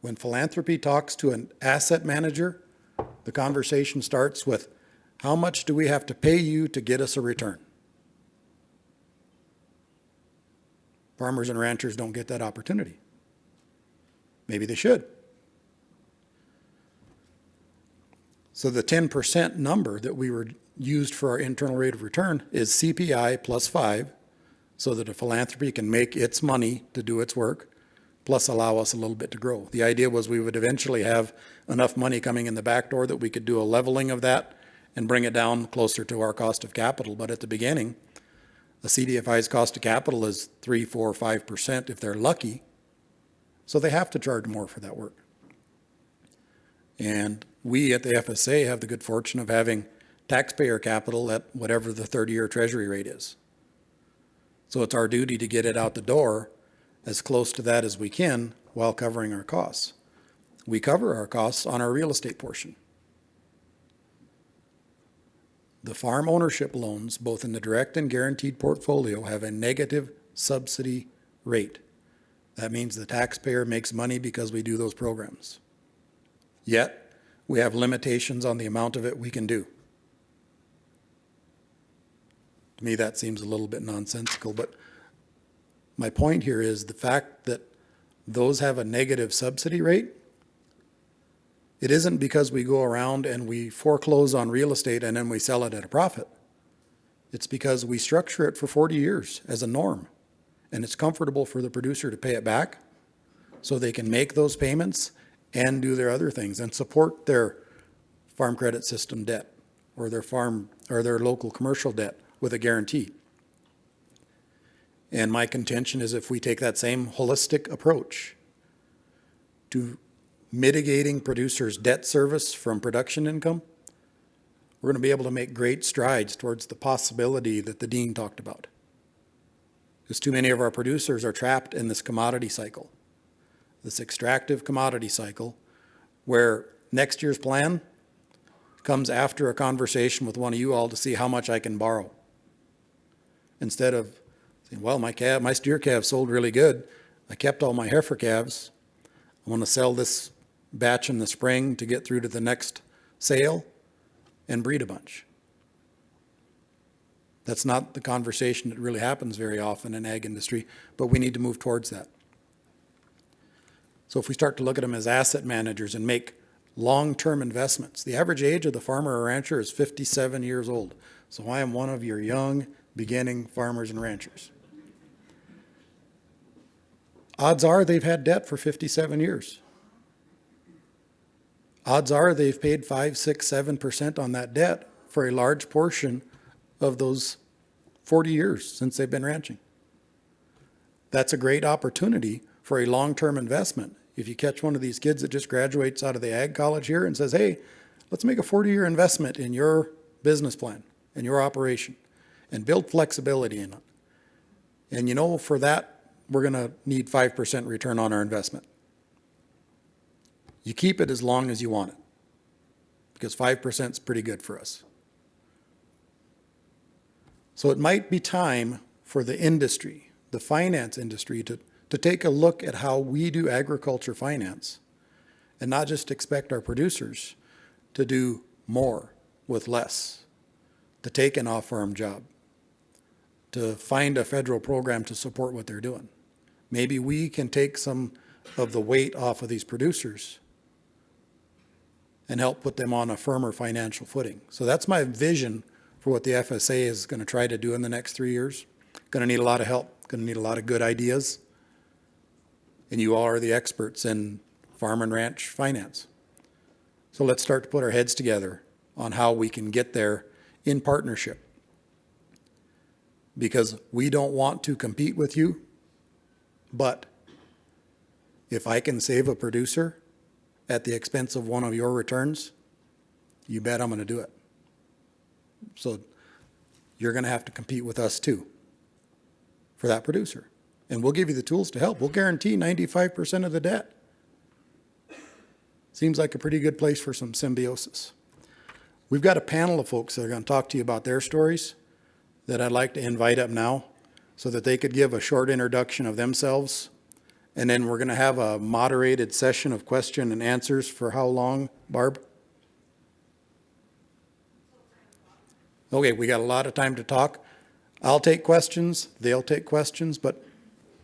When philanthropy talks to an asset manager, the conversation starts with, how much do we have to pay you to get us a return? Farmers and ranchers don't get that opportunity. Maybe they should. So the 10% number that we were used for our internal rate of return is CPI plus 5, so that a philanthropy can make its money to do its work, plus allow us a little bit to grow. The idea was we would eventually have enough money coming in the back door that we could do a leveling of that and bring it down closer to our cost of capital. But at the beginning, a CDFI's cost of capital is 3, 4, 5% if they're lucky. So they have to charge more for that work. And we at the FSA have the good fortune of having taxpayer capital at whatever the 30-year treasury rate is. So it's our duty to get it out the door as close to that as we can while covering our costs. We cover our costs on our real estate portion. The farm ownership loans, both in the direct and guaranteed portfolio, have a negative subsidy rate. That means the taxpayer makes money because we do those programs. Yet, we have limitations on the amount of it we can do. To me, that seems a little bit nonsensical, but my point here is the fact that those have a negative subsidy rate. It isn't because we go around and we foreclose on real estate and then we sell it at a profit. It's because we structure it for 40 years as a norm, and it's comfortable for the producer to pay it back so they can make those payments and do their other things and support their farm credit system debt or their farm or their local commercial debt with a guarantee. And my contention is if we take that same holistic approach to mitigating producers' debt service from production income, we're going to be able to make great strides towards the possibility that the Dean talked about. Because too many of our producers are trapped in this commodity cycle, this extractive commodity cycle, where next year's plan comes after a conversation with one of you all to see how much I can borrow. Instead of saying, well, my steer calves sold really good. I kept all my heifer calves. I want to sell this batch in the spring to get through to the next sale and breed a bunch. That's not the conversation that really happens very often in ag industry, but we need to move towards that. So if we start to look at them as asset managers and make long-term investments, the average age of the farmer or rancher is 57 years old. So I am one of your young, beginning farmers and ranchers. Odds are they've had debt for 57 years. Odds are they've paid 5, 6, 7% on that debt for a large portion of those 40 years since they've been ranching. That's a great opportunity for a long-term investment. If you catch one of these kids that just graduates out of the ag college here and says, hey, let's make a 40-year investment in your business plan and your operation and build flexibility in it. And you know, for that, we're going to need 5% return on our investment. You keep it as long as you want it, because 5% is pretty good for us. So it might be time for the industry, the finance industry, to take a look at how we do agriculture finance and not just expect our producers to do more with less, to take an off-farm job, to find a federal program to support what they're doing. Maybe we can take some of the weight off of these producers and help put them on a firmer financial footing. So that's my vision for what the FSA is going to try to do in the next 3 years. Going to need a lot of help, going to need a lot of good ideas. And you all are the experts in farm and ranch finance. So let's start to put our heads together on how we can get there in partnership. Because we don't want to compete with you, but if I can save a producer at the expense of one of your returns, you bet I'm going to do it. So you're going to have to compete with us too for that producer. And we'll give you the tools to help. We'll guarantee 95% of the debt. Seems like a pretty good place for some symbiosis. We've got a panel of folks that are going to talk to you about their stories that I'd like to invite up now so that they could give a short introduction of themselves. And then we're going to have a moderated session of question and answers for how long, Barb? Okay, we got a lot of time to talk. I'll take questions, they'll take questions, but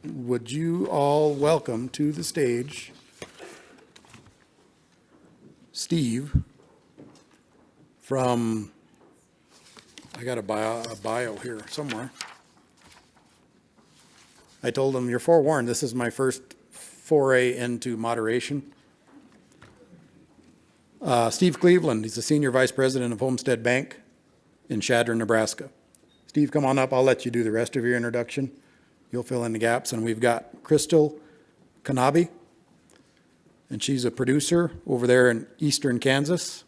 would you all welcome to the stage Steve from, I got a bio here somewhere. I told him, you're forewarned, this is my first foray into moderation. Steve Cleveland, he's the Senior Vice President of Homestead Bank in Chadron, Nebraska. Steve, come on up. I'll let you do the rest of your introduction. You'll fill in the gaps. And we've got Crystal Kanabi, and she's a producer over there in eastern Kansas.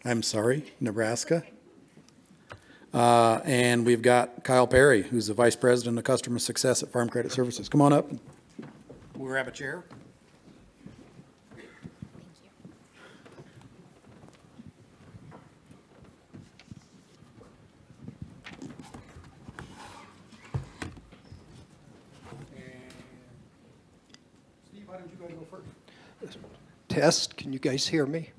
I'm sorry, Nebraska. And we've got Kyle Perry, who's the Vice President of Customer Success at Farm Credit Services. Come on up. We'll grab a chair. Test, can you guys hear me?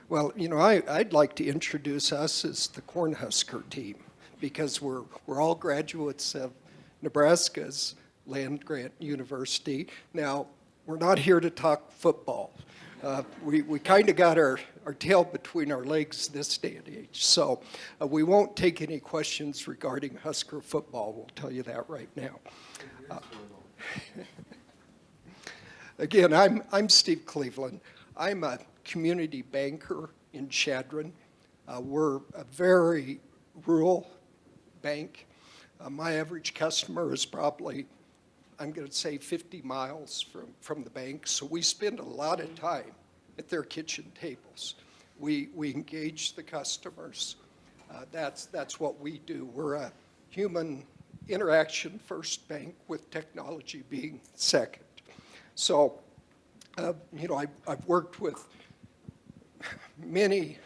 Well, you know, I'd like to introduce us as the Cornhusker team because we're all graduates of Nebraska's land-grant university. Now, we're not here to talk football. We kind of got our tail between our legs this day and age. So we won't take any questions regarding Husker football. We'll tell you that right now. Again, I'm Steve Cleveland. I'm a community banker in Chadron. We're a very rural bank. My average customer is probably, I'm going to say 50 miles from the bank, so we spend a lot of time at their kitchen tables. We engage the customers. That's what we do. We're a human interaction first bank with technology being second. So, you know, I've worked with many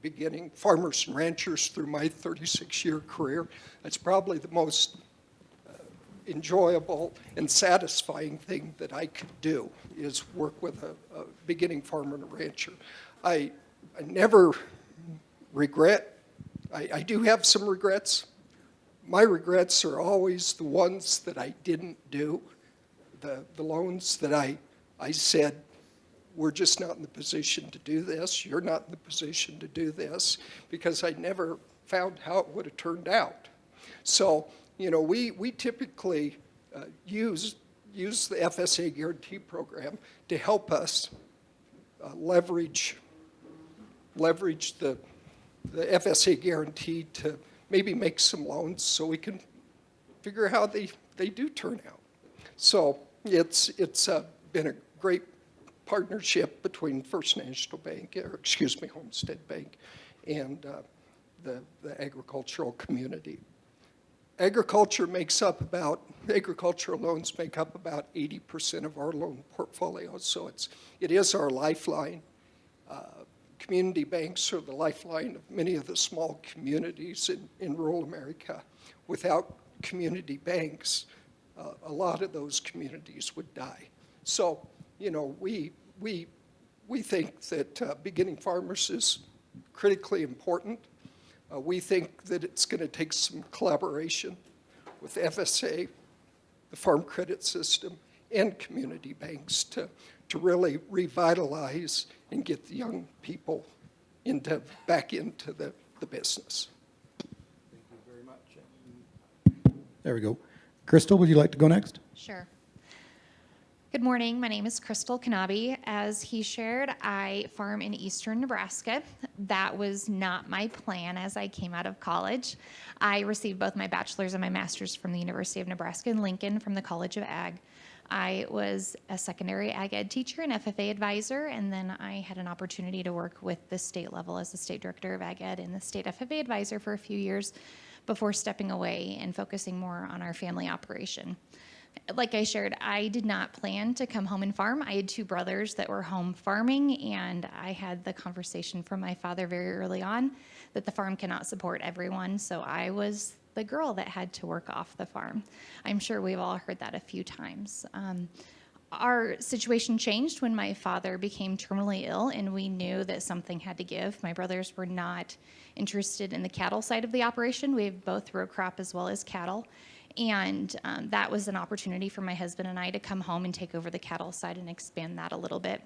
beginning farmers and ranchers through my 36-year career. That's probably the most enjoyable and satisfying thing that I could do is work with a beginning farmer and rancher. I never regret. I do have some regrets. My regrets are always the ones that I didn't do. the loans that I said, we're just not in the position to do this, you're not in the position to do this, because I never found how it would have turned out. So, you know, we typically use the FSA Guarantee Program to help us leverage the FSA guarantee to maybe make some loans so we can figure how they do turn out. So it's been a great partnership between First National Bank, or excuse me, Homestead Bank, and the agricultural community. Agricultural loans make up about 80% of our loan portfolio, so it is our lifeline. Community banks are the lifeline of many of the small communities in rural America. Without community banks, a lot of those communities would die. So, you know, we think that beginning farmers is critically important. We think that it's going to take some collaboration with FSA, the Farm Credit System, and community banks to really revitalize and get the young people back into the business. Thank you very much. There we go. Crystal, would you like to go next? Sure. Good morning. My name is Crystal Kanabi. As he shared, I farm in eastern Nebraska. That was not my plan as I came out of college. I received both my bachelor's and my master's from the University of Nebraska in Lincoln from the College of Ag. I was a secondary ag ed teacher and FFA advisor, and then I had an opportunity to work with the state level as the state director of ag ed and the state FFA advisor for a few years before stepping away and focusing more on our family operation. Like I shared, I did not plan to come home and farm. I had two brothers that were home farming, and I had the conversation from my father very early on that the farm cannot support everyone, so I was the girl that had to work off the farm. I'm sure we've all heard that a few times. Our situation changed when my father became terminally ill, and we knew that something had to give. My brothers were not interested in the cattle side of the operation. We have both row crop as well as cattle. And that was an opportunity for my husband and I to come home and take over the cattle side and expand that a little bit.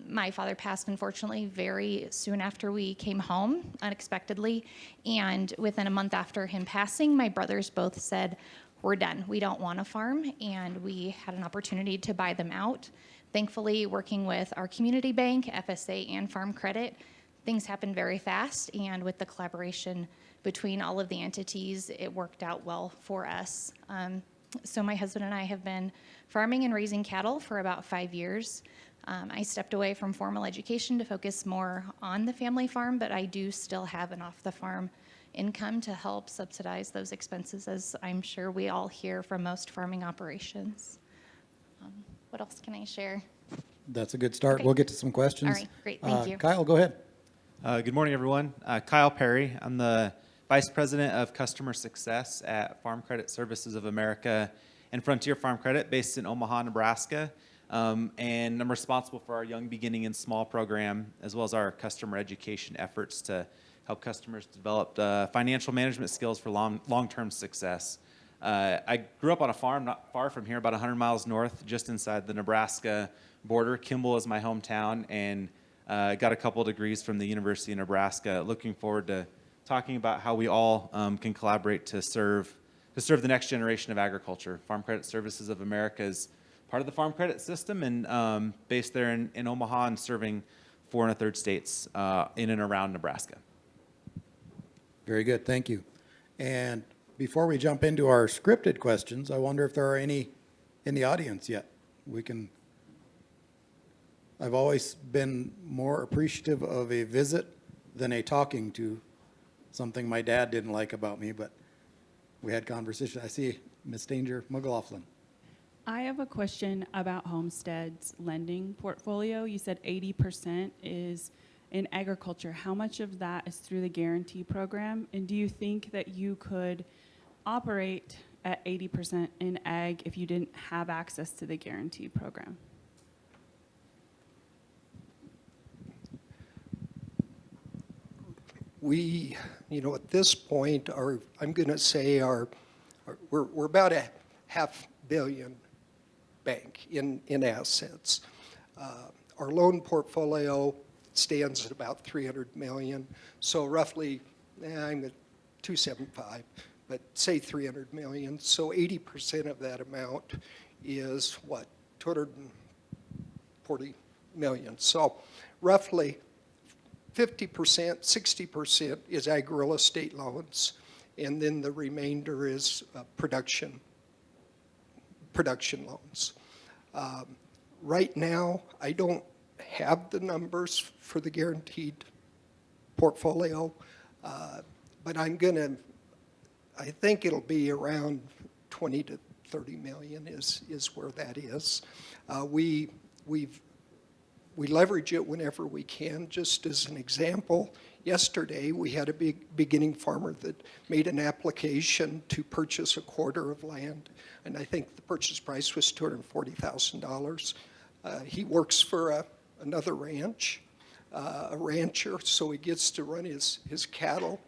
My father passed, unfortunately, very soon after we came home, unexpectedly. And within a month after him passing, my brothers both said, we're done. We don't want to farm. And we had an opportunity to buy them out. Thankfully, working with our community bank, FSA, and Farm Credit, things happened very fast. And with the collaboration between all of the entities, it worked out well for us. So my husband and I have been farming and raising cattle for about 5 years. I stepped away from formal education to focus more on the family farm, but I do still have an off-the-farm income to help subsidize those expenses, as I'm sure we all hear from most farming operations. What else can I share? That's a good start. Okay. We'll get to some questions. All right, great, thank you. Kyle, go ahead. Good morning, everyone. Kyle Perry. I'm the Vice President of Customer Success at Farm Credit Services of America and Frontier Farm Credit, based in Omaha, Nebraska. And I'm responsible for our Young Beginning and Small program, as well as our customer education efforts to help customers develop financial management skills for long-term success. I grew up on a farm not far from here, about 100 miles north, just inside the Nebraska border. Kimball is my hometown, and got a couple of degrees from the University of Nebraska. Looking forward to talking about how we all can collaborate to serve the next generation of agriculture. Farm Credit Services of America is part of the Farm Credit System, and based there in Omaha and serving 4 1/3 states in and around Nebraska. Very good, thank you. And before we jump into our scripted questions, I wonder if there are any in the audience yet. I've always been more appreciative of a visit than a talking to, something my dad didn't like about me, but we had conversation. I see Ms. Danger McLaughlin. I have a question about Homestead's lending portfolio. You said 80% is in agriculture. How much of that is through the guarantee program? And do you think that you could operate at 80% in ag if you didn't have access to the guarantee program? We, at this point, I'm going to say we're about $500 million bank in assets. Our loan portfolio stands at about 300 million, so roughly, I'm at 275, but say 300 million. So 80% of that amount is what, 240 million. So roughly 50%, 60% is ag real estate loans, and then the remainder is production loans. Right now, I don't have the numbers for the guaranteed portfolio, but I think it'll be around 20 to 30 million is where that is. We leverage it whenever we can. Just as an example, yesterday we had a big beginning farmer that made an application to purchase a quarter of land, and I think the purchase price was $240,000. He works for another ranch, a rancher, so he gets to run his cattle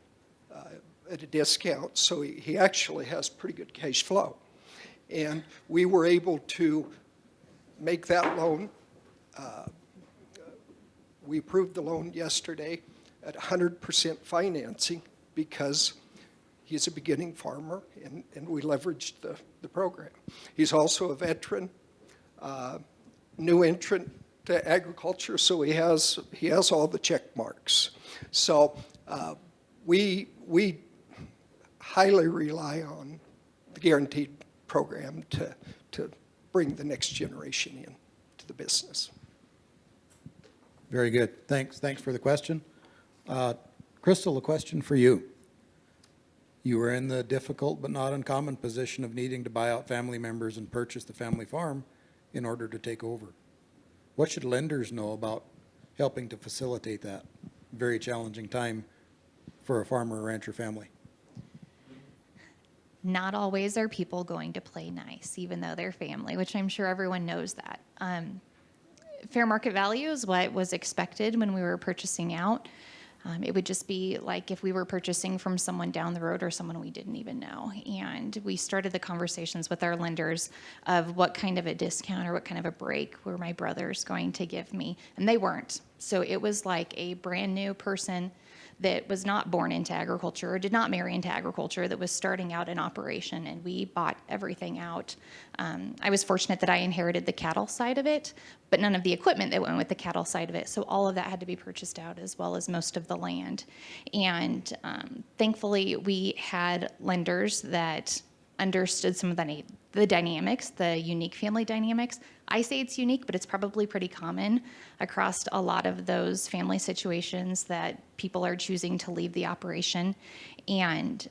at a discount, so he actually has pretty good cash flow. And we were able to make that loan. We approved the loan yesterday at 100% financing because he's a beginning farmer, and we leveraged the program. He's also a veteran, new entrant to agriculture, so he has all the check marks. So we highly rely on the guaranteed program to bring the next generation in to the business. Very good. Thanks for the question. Crystal, a question for you. You were in the difficult but not uncommon position of needing to buy out family members and purchase the family farm in order to take over. What should lenders know about helping to facilitate that very challenging time for a farmer or rancher family? Not always are people going to play nice, even though they're family, which I'm sure everyone knows that. Fair market value is what was expected when we were purchasing out. It would just be like if we were purchasing from someone down the road or someone we didn't even know. And we started the conversations with our lenders of what kind of a discount or what kind of a break were my brothers going to give me. And they weren't. So it was like a brand new person that was not born into agriculture or did not marry into agriculture that was starting out an operation, and we bought everything out. I was fortunate that I inherited the cattle side of it, but none of the equipment that went with the cattle side of it. So all of that had to be purchased out, as well as most of the land. And thankfully, we had lenders that understood some of the dynamics, the unique family dynamics. I say it's unique, but it's probably pretty common across a lot of those family situations that people are choosing to leave the operation. And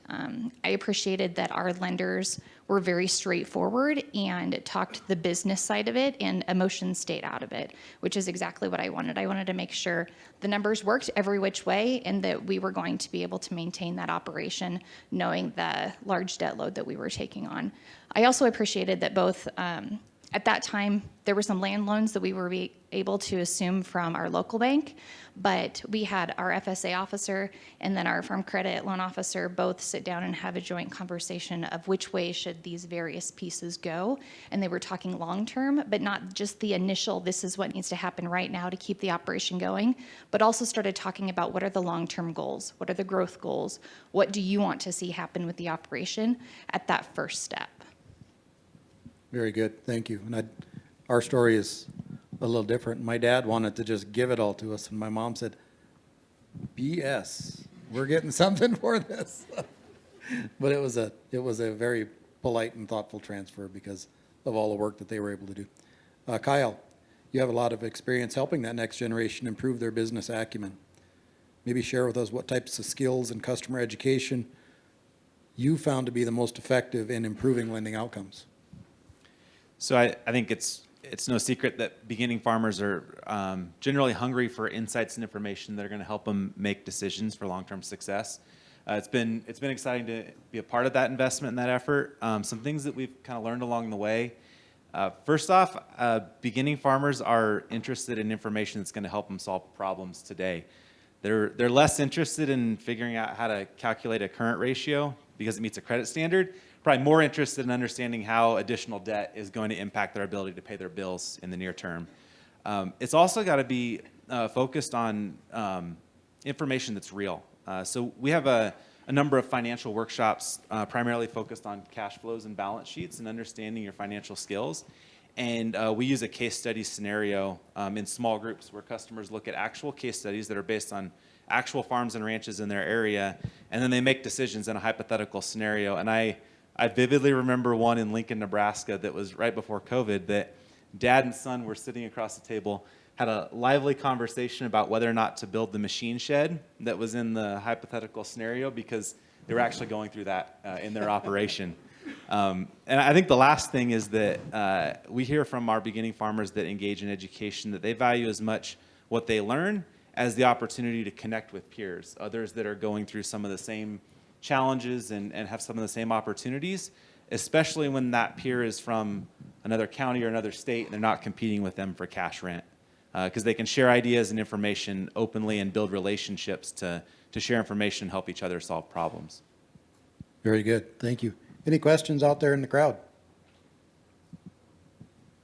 I appreciated that our lenders were very straightforward and talked the business side of it, and emotions stayed out of it, which is exactly what I wanted. I wanted to make sure the numbers worked every which way and that we were going to be able to maintain that operation, knowing the large debt load that we were taking on. I also appreciated that both at that time, there were some land loans that we were able to assume from our local bank, but we had our FSA officer and then our farm credit loan officer both sit down and have a joint conversation of which way should these various pieces go. And they were talking long-term, but not just the initial, this is what needs to happen right now to keep the operation going, but also started talking about what are the long-term goals, what are the growth goals, what do you want to see happen with the operation at that first step. Very good, thank you. And our story is a little different. My dad wanted to just give it all to us, and my mom said, BS, we're getting something for this. But it was a very polite and thoughtful transfer because of all the work that they were able to do. Kyle, you have a lot of experience helping that next generation improve their business acumen. Maybe share with us what types of skills and customer education you found to be the most effective in improving lending outcomes. So I think it's no secret that beginning farmers are generally hungry for insights and information that are going to help them make decisions for long-term success. It's been exciting to be a part of that investment and that effort. Some things that we've kind of learned along the way. First off, beginning farmers are interested in information that's going to help them solve problems today. They're less interested in figuring out how to calculate a current ratio because it meets a credit standard. probably more interested in understanding how additional debt is going to impact their ability to pay their bills in the near term. It's also got to be focused on information that's real. So we have a number of financial workshops primarily focused on cash flows and balance sheets and understanding your financial skills. And we use a case study scenario in small groups where customers look at actual case studies that are based on actual farms and ranches in their area, and then they make decisions in a hypothetical scenario. And I vividly remember one in Lincoln, Nebraska that was right before COVID that dad and son were sitting across the table, had a lively conversation about whether or not to build the machine shed that was in the hypothetical scenario because they were actually going through that in their operation. And I think the last thing is that we hear from our beginning farmers that engage in education that they value as much what they learn as the opportunity to connect with peers, others that are going through some of the same challenges and have some of the same opportunities, especially when that peer is from another county or another state and they're not competing with them for cash rent. Because they can share ideas and information openly and build relationships to share information and help each other solve problems. Very good. Thank you. Any questions out there in the crowd?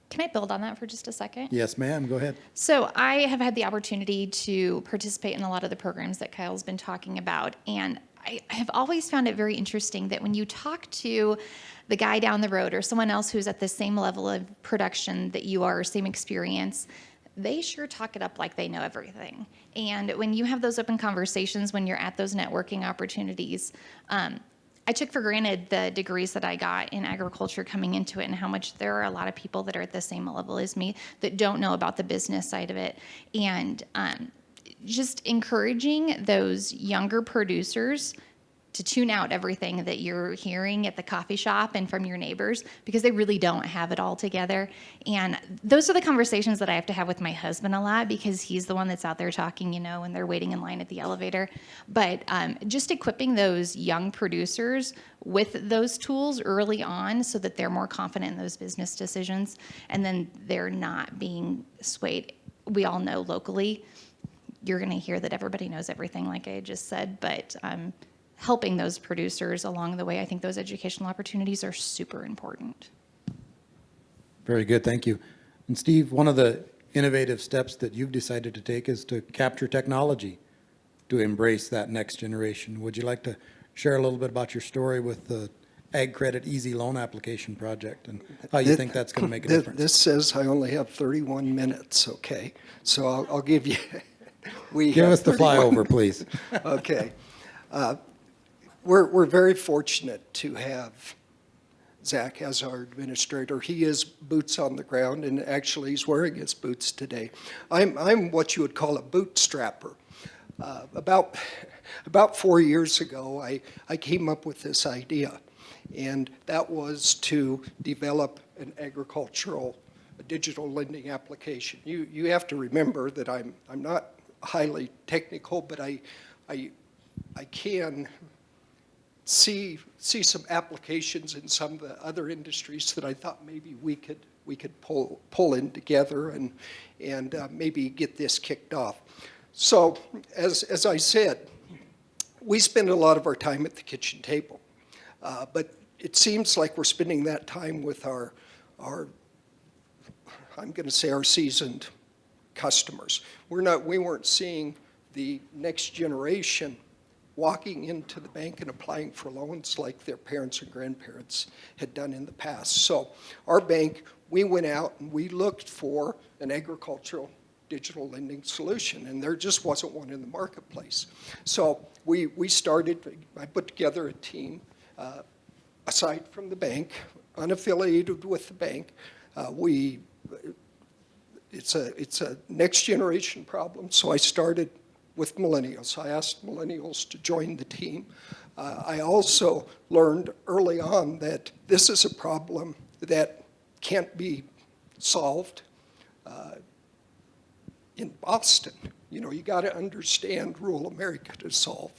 Can I build on that for just a second? Yes, ma'am. Go ahead. So I have had the opportunity to participate in a lot of the programs that Kyle's been talking about, and I have always found it very interesting that when you talk to the guy down the road or someone else who's at the same level of production that you are, same experience, they sure talk it up like they know everything. And when you have those open conversations, when you're at those networking opportunities, I took for granted the degrees that I got in agriculture coming into it and how much there are a lot of people that are at the same level as me that don't know about the business side of it. And just encouraging those younger producers to tune out everything that you're hearing at the coffee shop and from your neighbors because they really don't have it all together. And those are the conversations that I have to have with my husband a lot because he's the one that's out there talking, you know, when they're waiting in line at the elevator. But just equipping those young producers with those tools early on so that they're more confident in those business decisions and then they're not being swayed. We all know locally, you're going to hear that everybody knows everything like I just said, but helping those producers along the way, I think those educational opportunities are super important. Very good. Thank you. And Steve, one of the innovative steps that you've decided to take is to capture technology to embrace that next generation. Would you like to share a little bit about your story with the Ag Credit Easy Loan Application Project and how you think that's going to make a difference? This says I only have 31 minutes, okay? So I'll give you, Give us the flyover, please. Okay. We're very fortunate to have Zach as our administrator. He is boots on the ground, and actually he's wearing his boots today. I'm what you would call a bootstrapper. About 4 years ago, I came up with this idea, and that was to develop an digital lending application. You have to remember that I'm not highly technical, but I can see some applications in some of the other industries that I thought maybe we could pull in together and maybe get this kicked off. So as I said, we spend a lot of our time at the kitchen table, but it seems like we're spending that time with our I'm going to say our seasoned customers. We weren't seeing the next generation walking into the bank and applying for loans like their parents and grandparents had done in the past. So our bank, we went out and we looked for an agricultural digital lending solution, and there just wasn't one in the marketplace. So we started, I put together a team, aside from the bank, unaffiliated with the bank. It's a next generation problem, so I started with millennials. I asked millennials to join the team. I also learned early on that this is a problem that can't be solved in Boston. You know, you got to understand rural America to solve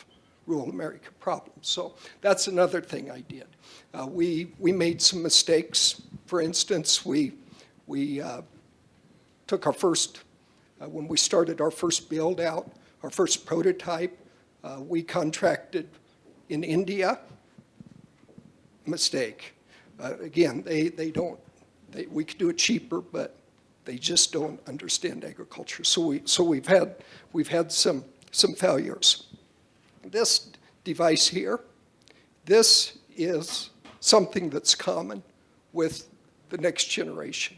rural America problems. So that's another thing I did. We made some mistakes. For instance, we took our first, when we started our first build out, our first prototype, we contracted in India, mistake. Again, we could do it cheaper, but they just don't understand agriculture. So we've had some failures. This device here, this is something that's common with the next generation.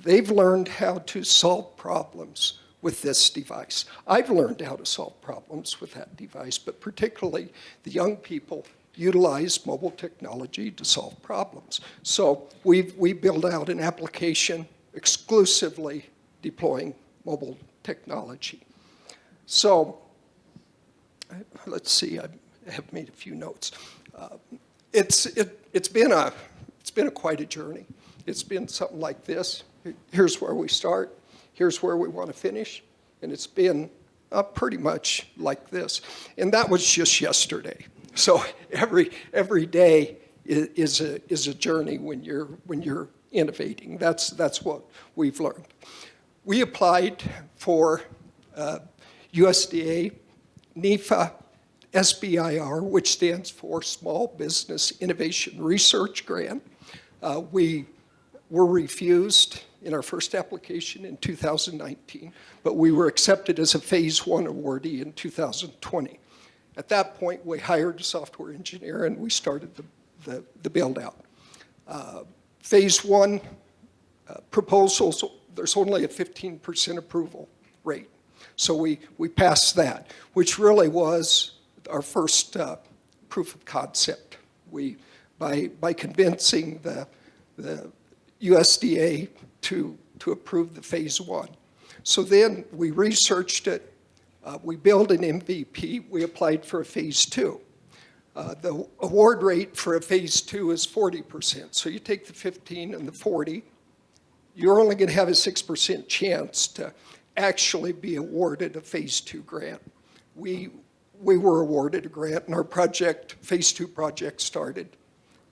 They've learned how to solve problems with this device. I've learned how to solve problems with that device, but particularly the young people utilize mobile technology to solve problems. So we build out an application exclusively deploying mobile technology. So let's see, I have made a few notes. It's been quite a journey. It's been something like this. Here's where we start. Here's where we want to finish. And it's been pretty much like this. And that was just yesterday. So every day is a journey when you're innovating. That's what we've learned. We applied for USDA NIFA SBIR, which stands for Small Business Innovation Research Grant. We were refused in our first application in 2019, but we were accepted as a Phase 1 awardee in 2020. At that point, we hired a software engineer and we started the build-out. Phase 1 proposals, there's only a 15% approval rate. So we passed that, which really was our first proof of concept. By convincing the USDA to approve the Phase 1. So then we researched it, we built an MVP, we applied for a Phase 2. The award rate for a Phase 2 is 40%. So you take the 15 and the 40, you're only going to have a 6% chance to actually be awarded a Phase 2 grant. We were awarded a grant, and our project, Phase 2 project, started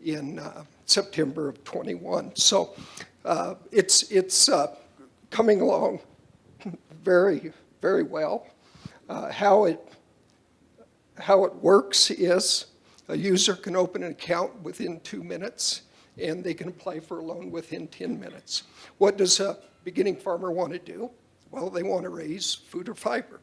in September of 21. So it's coming along very, very well. How it works is a user can open an account within 2 minutes, and they can apply for a loan within 10 minutes. What does a beginning farmer want to do? Well, they want to raise food or fiber.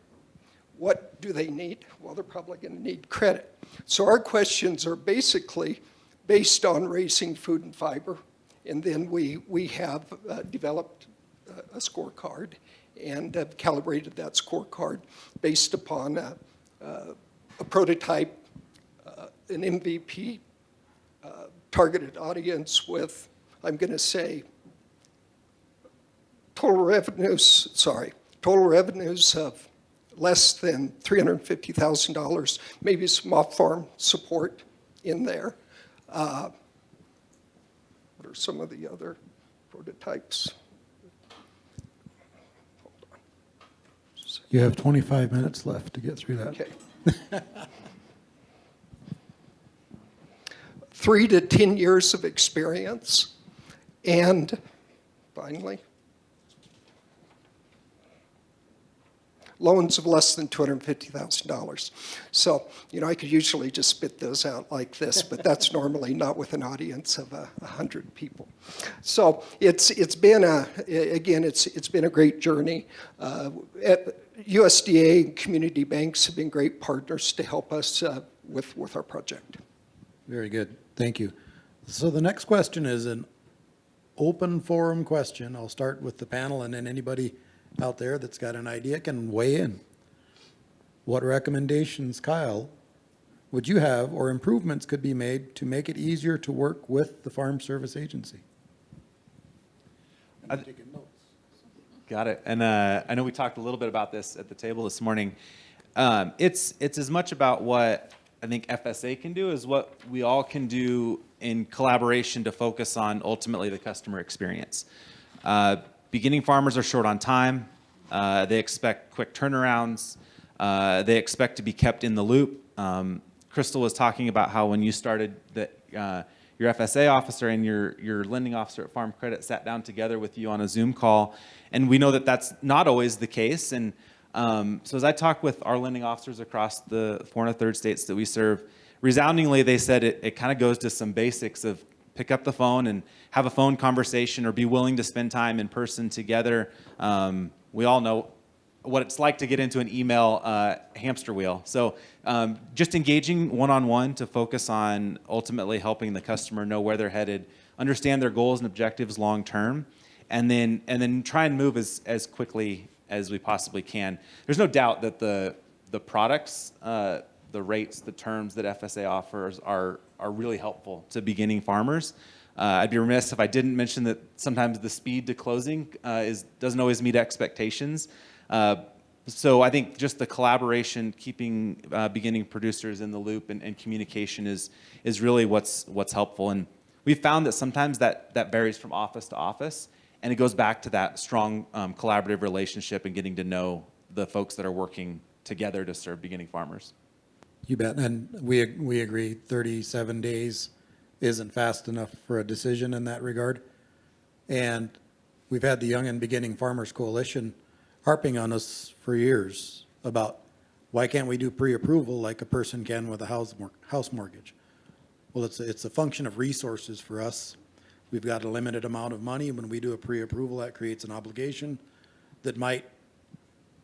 What do they need? Well, they're probably going to need credit. So our questions are basically based on raising food and fiber, and then we have developed a scorecard and have calibrated that scorecard based upon a prototype, an MVP, targeted audience with, I'm going to say, total revenues of less than $350,000, maybe some off-farm support in there. What are some of the other prototypes? Hold on. You have 25 minutes left to get through that. Okay. 3 to 10 years of experience. And finally, loans of less than $250,000. So, I could usually just spit those out like this, but that's normally not with an audience of 100 people. So it's been a great journey. USDA and community banks have been great partners to help us with our project. Very good. Thank you. So the next question is an open forum question. I'll start with the panel, and then anybody out there that's got an idea can weigh in. What recommendations, Kyle, would you have or improvements could be made to make it easier to work with the Farm Service Agency? I'm taking notes. Got it. And I know we talked a little bit about this at the table this morning. It's as much about what I think FSA can do as what we all can do in collaboration to focus on ultimately the customer experience. Beginning farmers are short on time. They expect quick turnarounds. They expect to be kept in the loop. Crystal was talking about how when you started, your FSA officer and your lending officer at Farm Credit sat down together with you on a Zoom call, and we know that that's not always the case. And so as I talk with our lending officers across the 4 1/3 states that we serve, resoundingly, they said it kind of goes to some basics of pick up the phone and have a phone conversation or be willing to spend time in person together. We all know what it's like to get into an email hamster wheel. So just engaging one-on-one to focus on ultimately helping the customer know where they're headed, understand their goals and objectives long-term, and then try and move as quickly as we possibly can. There's no doubt that the products, the rates, the terms that FSA offers are really helpful to beginning farmers. I'd be remiss if I didn't mention that sometimes the speed to closing doesn't always meet expectations. So I think just the collaboration, keeping beginning producers in the loop and communication is really what's helpful. And we've found that sometimes that varies from office to office, and it goes back to that strong collaborative relationship and getting to know the folks that are working together to serve beginning farmers. You bet, and we agree, 37 days isn't fast enough for a decision in that regard. And we've had the Young and Beginning Farmers Coalition harping on us for years about why can't we do pre-approval like a person can with a house mortgage? Well, it's a function of resources for us. We've got a limited amount of money. When we do a pre-approval, that creates an obligation that might,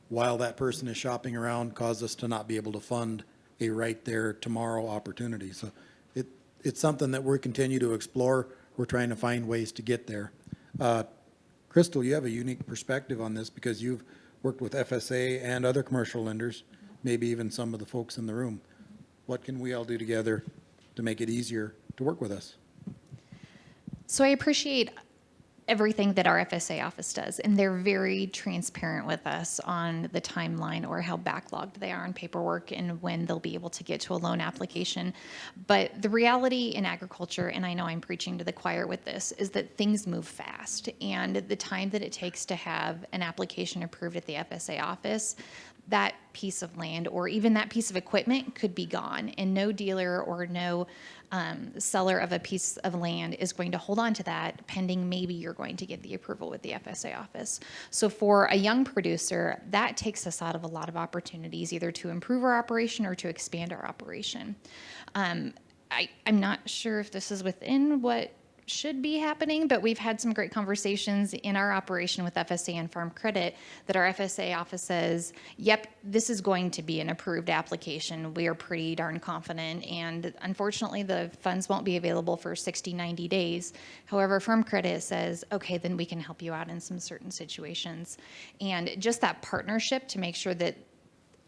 while that person is shopping around, cause us to not be able to fund a right there tomorrow opportunity. So it's something that we continue to explore. We're trying to find ways to get there. Crystal, you have a unique perspective on this because you've worked with FSA and other commercial lenders, maybe even some of the folks in the room. What can we all do together to make it easier to work with us? So I appreciate everything that our FSA office does, and they're very transparent with us on the timeline or how backlogged they are on paperwork and when they'll be able to get to a loan application. But the reality in agriculture, and I know I'm preaching to the choir with this, is that things move fast, and the time that it takes to have an application approved at the FSA office, that piece of land or even that piece of equipment could be gone, and no dealer or no seller of a piece of land is going to hold on to that pending maybe you're going to get the approval with the FSA office. So for a young producer, that takes us out of a lot of opportunities either to improve our operation or to expand our operation. I'm not sure if this is within what should be happening, but we've had some great conversations in our operation with FSA and Farm Credit that our FSA office says, yep, this is going to be an approved application. We are pretty darn confident, and unfortunately the funds won't be available for 60, 90 days. However, Farm Credit says, okay, then we can help you out in some certain situations. And just that partnership to make sure that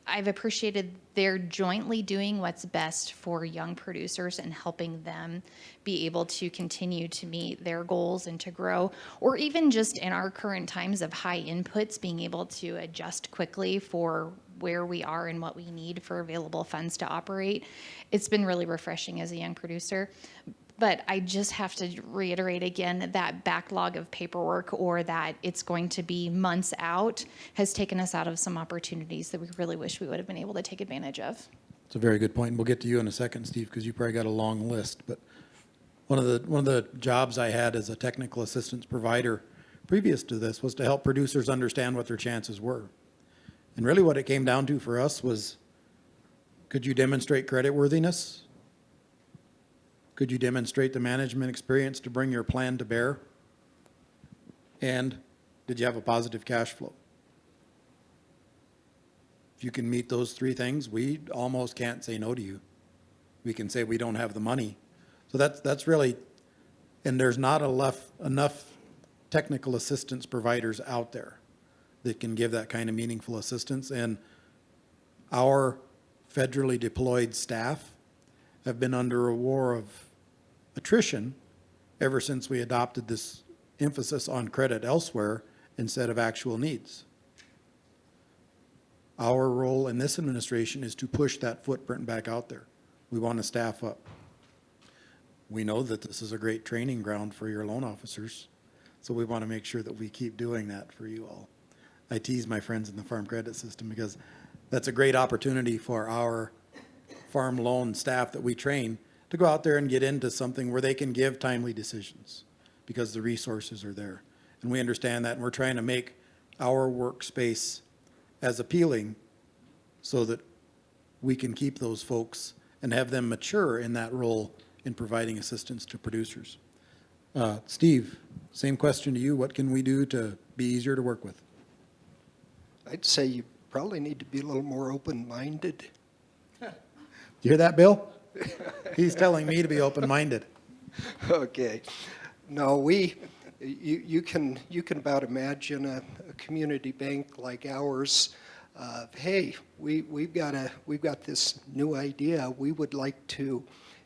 I've appreciated they're jointly doing what's best for young producers and helping them be able to continue to meet their goals and to grow, or even just in our current times of high inputs, being able to adjust quickly for where we are and what we need for available funds to operate. It's been really refreshing as a young producer. But I just have to reiterate again that backlog of paperwork or that it's going to be months out has taken us out of some opportunities that we really wish we would have been able to take advantage of. It's a very good point. We'll get to you in a second, Steve, because you probably got a long list. But one of the jobs I had as a technical assistance provider previous to this was to help producers understand what their chances were. And really what it came down to for us was, could you demonstrate creditworthiness? Could you demonstrate the management experience to bring your plan to bear? And did you have a positive cash flow? If you can meet those three things, we almost can't say no to you. We can say we don't have the money. So that's really, and there's not enough technical assistance providers out there that can give that kind of meaningful assistance. And our federally deployed staff have been under a war of attrition ever since we adopted this emphasis on credit elsewhere instead of actual needs. Our role in this administration is to push that footprint back out there. We want to staff up. We know that this is a great training ground for your loan officers, so we want to make sure that we keep doing that for you all. I tease my friends in the farm credit system because that's a great opportunity for our farm loan staff that we train to go out there and get into something where they can give timely decisions because the resources are there. And we understand that, and we're trying to make our workspace as appealing so that we can keep those folks and have them mature in that role in providing assistance to producers. Steve, same question to you. What can we do to be easier to work with? I'd say you probably need to be a little more open-minded. You hear that, Bill? He's telling me to be open-minded. Okay. No, you can about imagine a community bank like ours. Hey, we've got this new idea. We would like to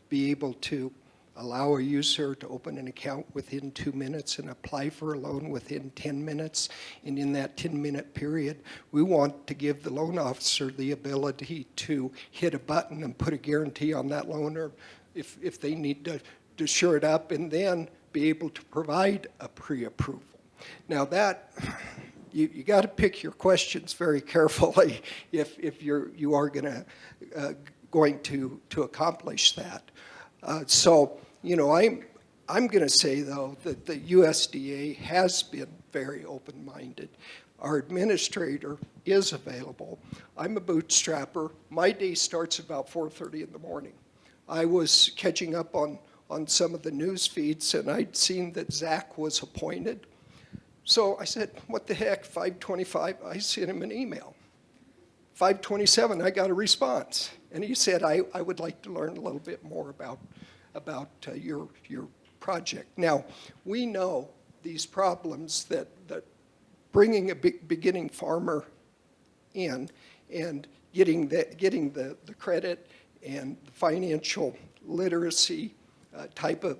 be able to allow a user to open an account within 2 minutes and apply for a loan within 10 minutes. And in that 10-minute period, we want to give the loan officer the ability to hit a button and put a guarantee on that loan, or if they need to shore it up, and then be able to provide a pre-approval. Now that, you got to pick your questions very carefully if you are going to accomplish that. So, you know, I'm going to say, though, that the USDA has been very open-minded. Our administrator is available. I'm a bootstrapper. My day starts about 4:30 in the morning. I was catching up on some of the news feeds, and I'd seen that Zach was appointed. So I said, what the heck, 5:25? I sent him an email. 5:27, I got a response. And he said, I would like to learn a little bit more about your project. Now, we know these problems that bringing a beginning farmer in and getting the credit and the financial literacy type of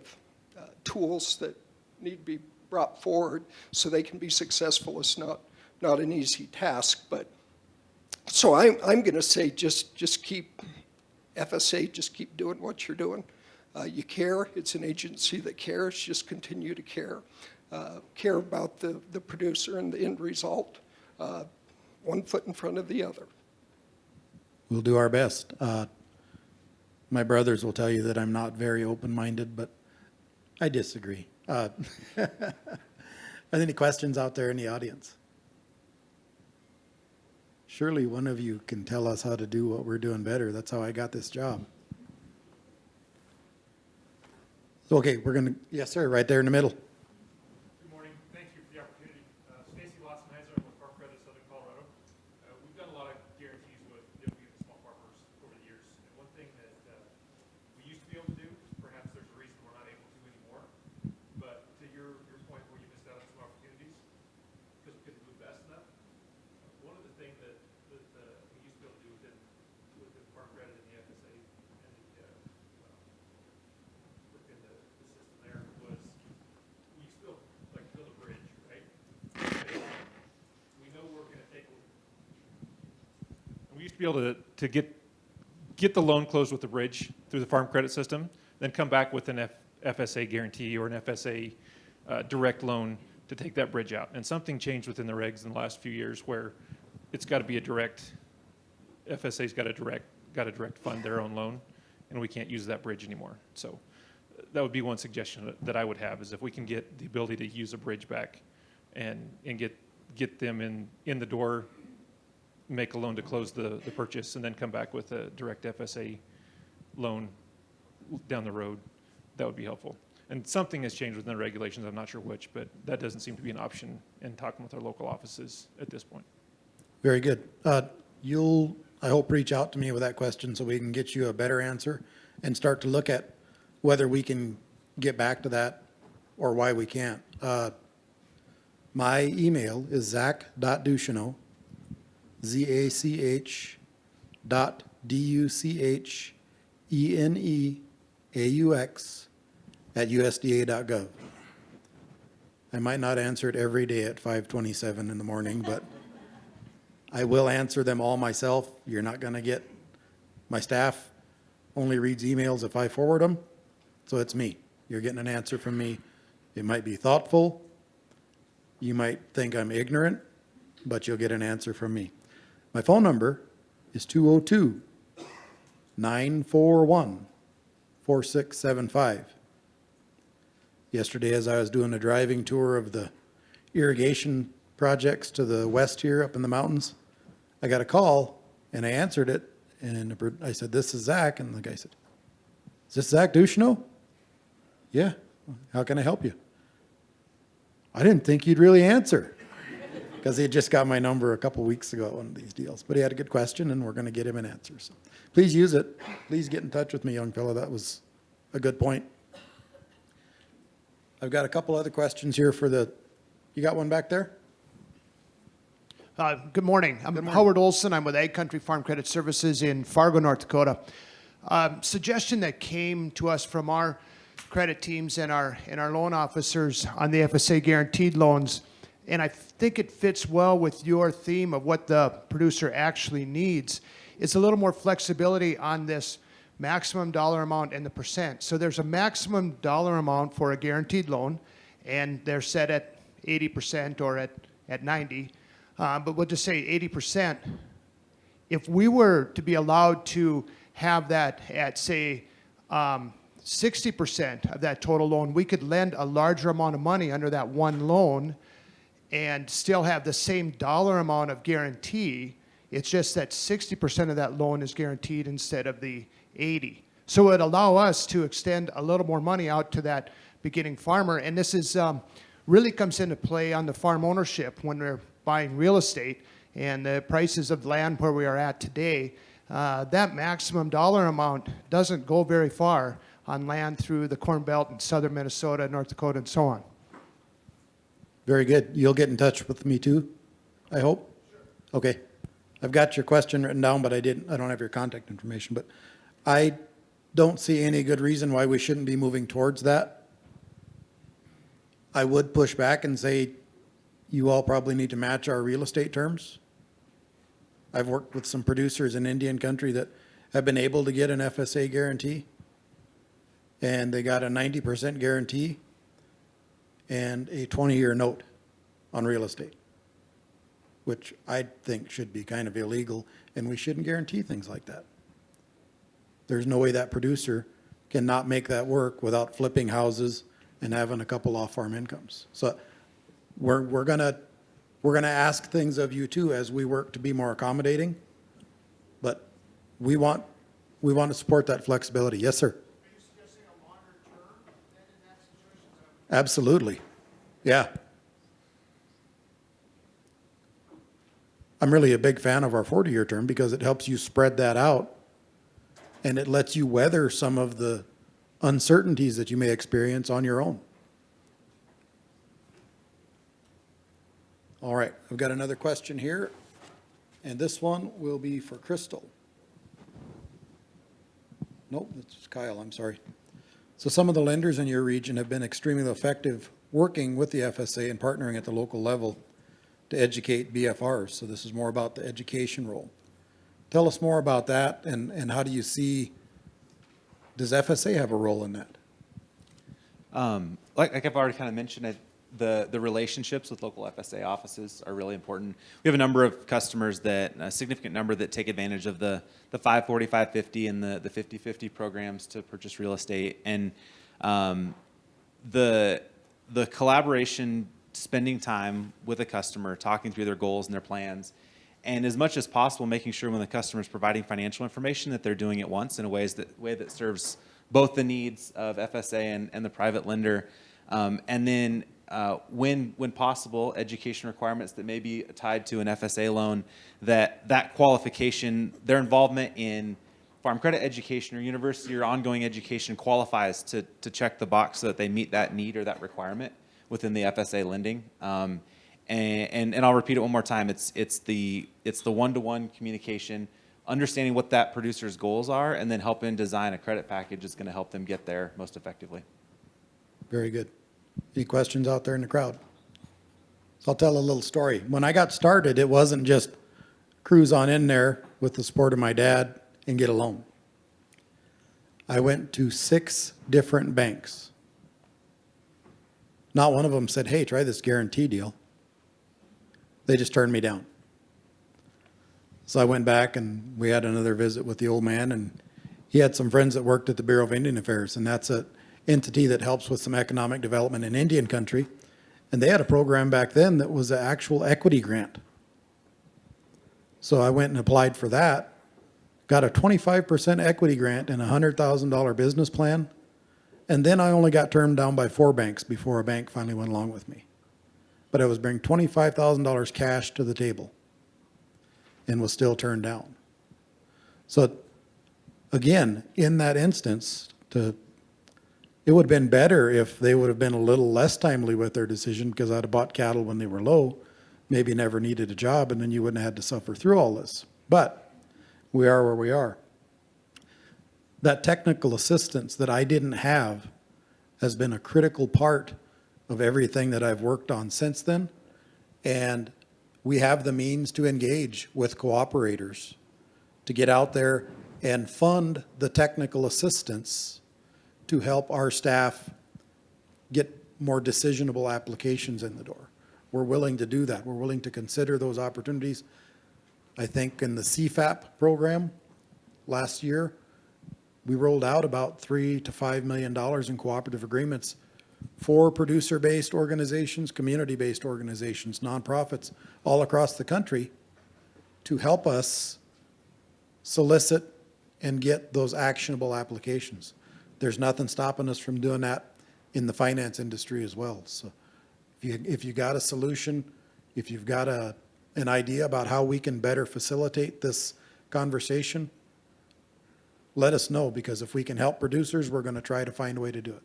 tools that need to be brought forward so they can be successful is not an easy task. But so I'm going to say just keep FSA, just keep doing what you're doing. You care. It's an agency that cares. Just continue to care. Care about the producer and the end result. One foot in front of the other. We'll do our best. My brothers will tell you that I'm not very open-minded, but I disagree. Are there any questions out there in the audience? Surely one of you can tell us how to do what we're doing better. That's how I got this job. Okay, we're going to, yes, sir, right there in the middle. Good morning. Thank you for the opportunity. Stacy Lotzenheiser, I'm with Farm Credit Southern Colorado. We've done a lot of guarantees with the small farmers over the years. And one thing that we used to be able to do, perhaps there's a reason we're not able to anymore, but to your point where you missed out on some opportunities because we couldn't move fast enough, one of the things that we used to be able to do within Farm Credit and the FSA and within the system there was we used to like build a bridge, right? We know we're going to take we used to be able to get the loan closed with the bridge through the farm credit system, then come back with an FSA guarantee or an FSA direct loan to take that bridge out. And something changed within the regs in the last few years where it's got to be a direct, FSA's got to direct fund their own loan, and we can't use that bridge anymore. So that would be one suggestion that I would have, is if we can get the ability to use a bridge back and get them in the door, make a loan to close the purchase, and then come back with a direct FSA loan down the road, that would be helpful. And something has changed within the regulations, I'm not sure which, but that doesn't seem to be an option in talking with our local offices at this point. Very good. You'll, I hope, reach out to me with that question so we can get you a better answer and start to look at whether we can get back to that or why we can't. My email is zach.ducheneau, zach.ducheneaux@usda.gov. I might not answer it every day at 5:27 in the morning, but I will answer them all myself. You're not going to get, my staff only reads emails if I forward them, so it's me. You're getting an answer from me. It might be thoughtful. You might think I'm ignorant, but you'll get an answer from me. My phone number is 202-941-4675. Yesterday, as I was doing a driving tour of the irrigation projects to the west here up in the mountains, I got a call and I answered it, And I said, this is Zach. And the guy said, is this Zach Ducheneau? Yeah. How can I help you? I didn't think you'd really answer because he had just got my number a couple weeks ago at one of these deals. But he had a good question, and we're going to get him an answer. So please use it. Please get in touch with me, young fella. That was a good point. I've got a couple other questions here for the, you got one back there? Good morning. I'm Howard Olson. I'm with Ag Country Farm Credit Services in Fargo, North Dakota. Suggestion that came to us from our credit teams and our loan officers on the FSA guaranteed loans, and I think it fits well with your theme of what the producer actually needs. It's a little more flexibility on this maximum dollar amount and the percent. So there's a maximum dollar amount for a guaranteed loan, and they're set at 80% or at 90. But we'll just say 80%. If we were to be allowed to have that at, say, 60% of that total loan, we could lend a larger amount of money under that one loan and still have the same dollar amount of guarantee. It's just that 60% of that loan is guaranteed instead of the 80. So it would allow us to extend a little more money out to that beginning farmer. And this is really comes into play on the farm ownership when we're buying real estate and the prices of land where we are at today. That maximum dollar amount doesn't go very far on land through the Corn Belt in southern Minnesota, North Dakota, and so on. Very good. You'll get in touch with me too, I hope? Sure. Okay. I've got your question written down, but I don't have your contact information. But I don't see any good reason why we shouldn't be moving towards that. I would push back and say you all probably need to match our real estate terms. I've worked with some producers in Indian country that have been able to get an FSA guarantee, and they got a 90% guarantee and a 20-year note on real estate, which I think should be kind of illegal, and we shouldn't guarantee things like that. There's no way that producer cannot make that work without flipping houses and having a couple off-farm incomes. So we're gonna ask things of you too as we work to be more accommodating, but we want to support that flexibility. Yes, sir. Are you suggesting a longer term than in that situation? Absolutely. Yeah. I'm really a big fan of our 40-year term because it helps you spread that out and it lets you weather some of the uncertainties that you may experience on your own. All right, I've got another question here, and this one will be for Crystal. Nope, it's Kyle, I'm sorry. So some of the lenders in your region have been extremely effective working with the FSA and partnering at the local level to educate BFRs. So this is more about the education role. Tell us more about that, and how do you see, does FSA have a role in that? Like I've already kind of mentioned, the relationships with local FSA offices are really important. We have a number of customers a significant number that take advantage of the 540, 550 and the 50/50 programs to purchase real estate. And the collaboration, spending time with a customer, talking through their goals and their plans, and as much as possible making sure when the customer is providing financial information that they're doing it once in a way that serves both the needs of FSA and the private lender. And then when possible, education requirements that may be tied to an FSA loan, that qualification, their involvement in farm credit education or university or ongoing education qualifies to check the box so that they meet that need or that requirement within the FSA lending. And I'll repeat it one more time. It's the one-to-one communication, understanding what that producer's goals are, and then helping design a credit package is going to help them get there most effectively. Very good. Any questions out there in the crowd? So I'll tell a little story. When I got started, it wasn't just cruise on in there with the support of my dad and get a loan. I went to 6 different banks. Not one of them said, hey, try this guarantee deal. They just turned me down. So I went back and we had another visit with the old man, and he had some friends that worked at the Bureau of Indian Affairs, and that's an entity that helps with some economic development in Indian country. And they had a program back then that was an actual equity grant. So I went and applied for that, got a 25% equity grant and a $100,000 business plan, and then I only got turned down by 4 banks before a bank finally went along with me. But I was bringing $25,000 cash to the table and was still turned down. So again, in that instance, it would have been better if they would have been a little less timely with their decision, because I'd have bought cattle when they were low, maybe never needed a job, and then you wouldn't have had to suffer through all this. But we are where we are. That technical assistance that I didn't have has been a critical part of everything that I've worked on since then. And we have the means to engage with cooperators to get out there and fund the technical assistance to help our staff get more decisionable applications in the door. We're willing to do that. We're willing to consider those opportunities. I think in the CFAP program last year, we rolled out about $3 to $5 million in cooperative agreements for producer-based organizations, community-based organizations, nonprofits all across the country to help us solicit and get those actionable applications. There's nothing stopping us from doing that in the finance industry as well. So if you got a solution, if you've got an idea about how we can better facilitate this conversation, let us know, because if we can help producers, we're going to try to find a way to do it.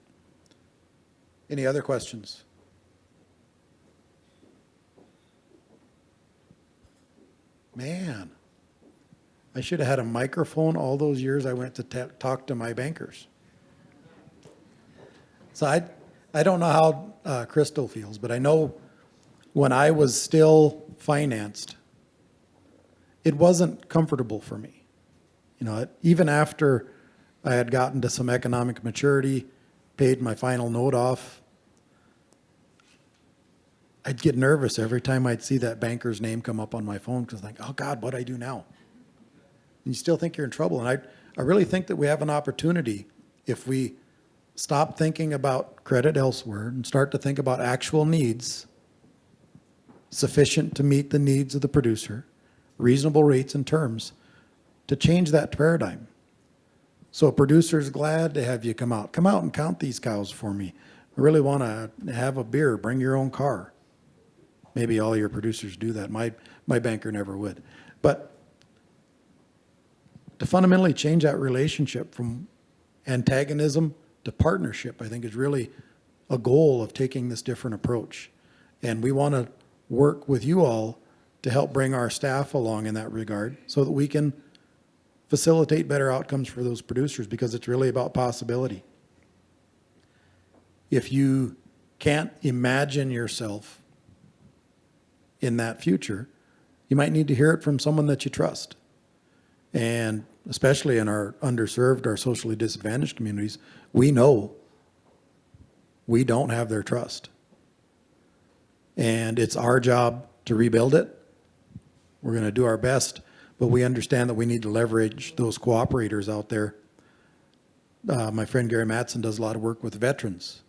Any other questions? Man, I should have had a microphone all those years I went to talk to my bankers. So I don't know how Crystal feels, but I know when I was still financed, it wasn't comfortable for me. You know, even after I had gotten to some economic maturity, paid my final note off, I'd get nervous every time I'd see that banker's name come up on my phone, because I'm like, oh God, what do I do now? And you still think you're in trouble. And I really think that we have an opportunity, if we stop thinking about credit elsewhere and start to think about actual needs sufficient to meet the needs of the producer, reasonable rates and terms, to change that paradigm. So a producer's glad to have you come out. Come out and count these cows for me. I really want to have a beer. Bring your own car. Maybe all your producers do that. My banker never would. But to fundamentally change that relationship from antagonism to partnership, I think is really a goal of taking this different approach. And we want to work with you all to help bring our staff along in that regard so that we can facilitate better outcomes for those producers, because it's really about possibility. If you can't imagine yourself in that future, you might need to hear it from someone that you trust. And especially in our underserved, our socially disadvantaged communities, we know we don't have their trust. And it's our job to rebuild it. We're going to do our best, but we understand that we need to leverage those cooperators out there. My friend Gary Mattson does a lot of work with veterans.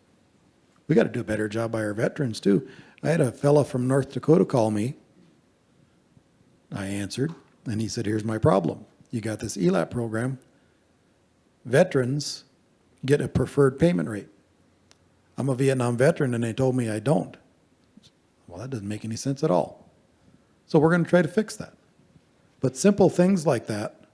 We got to do a better job by our veterans too. I had a fellow from North Dakota call me. I answered, and he said, here's my problem. You got this ELAP program. Veterans get a preferred payment rate. I'm a Vietnam veteran, and they told me I don't. Well, that doesn't make any sense at all. So we're going to try to fix that. But simple things like that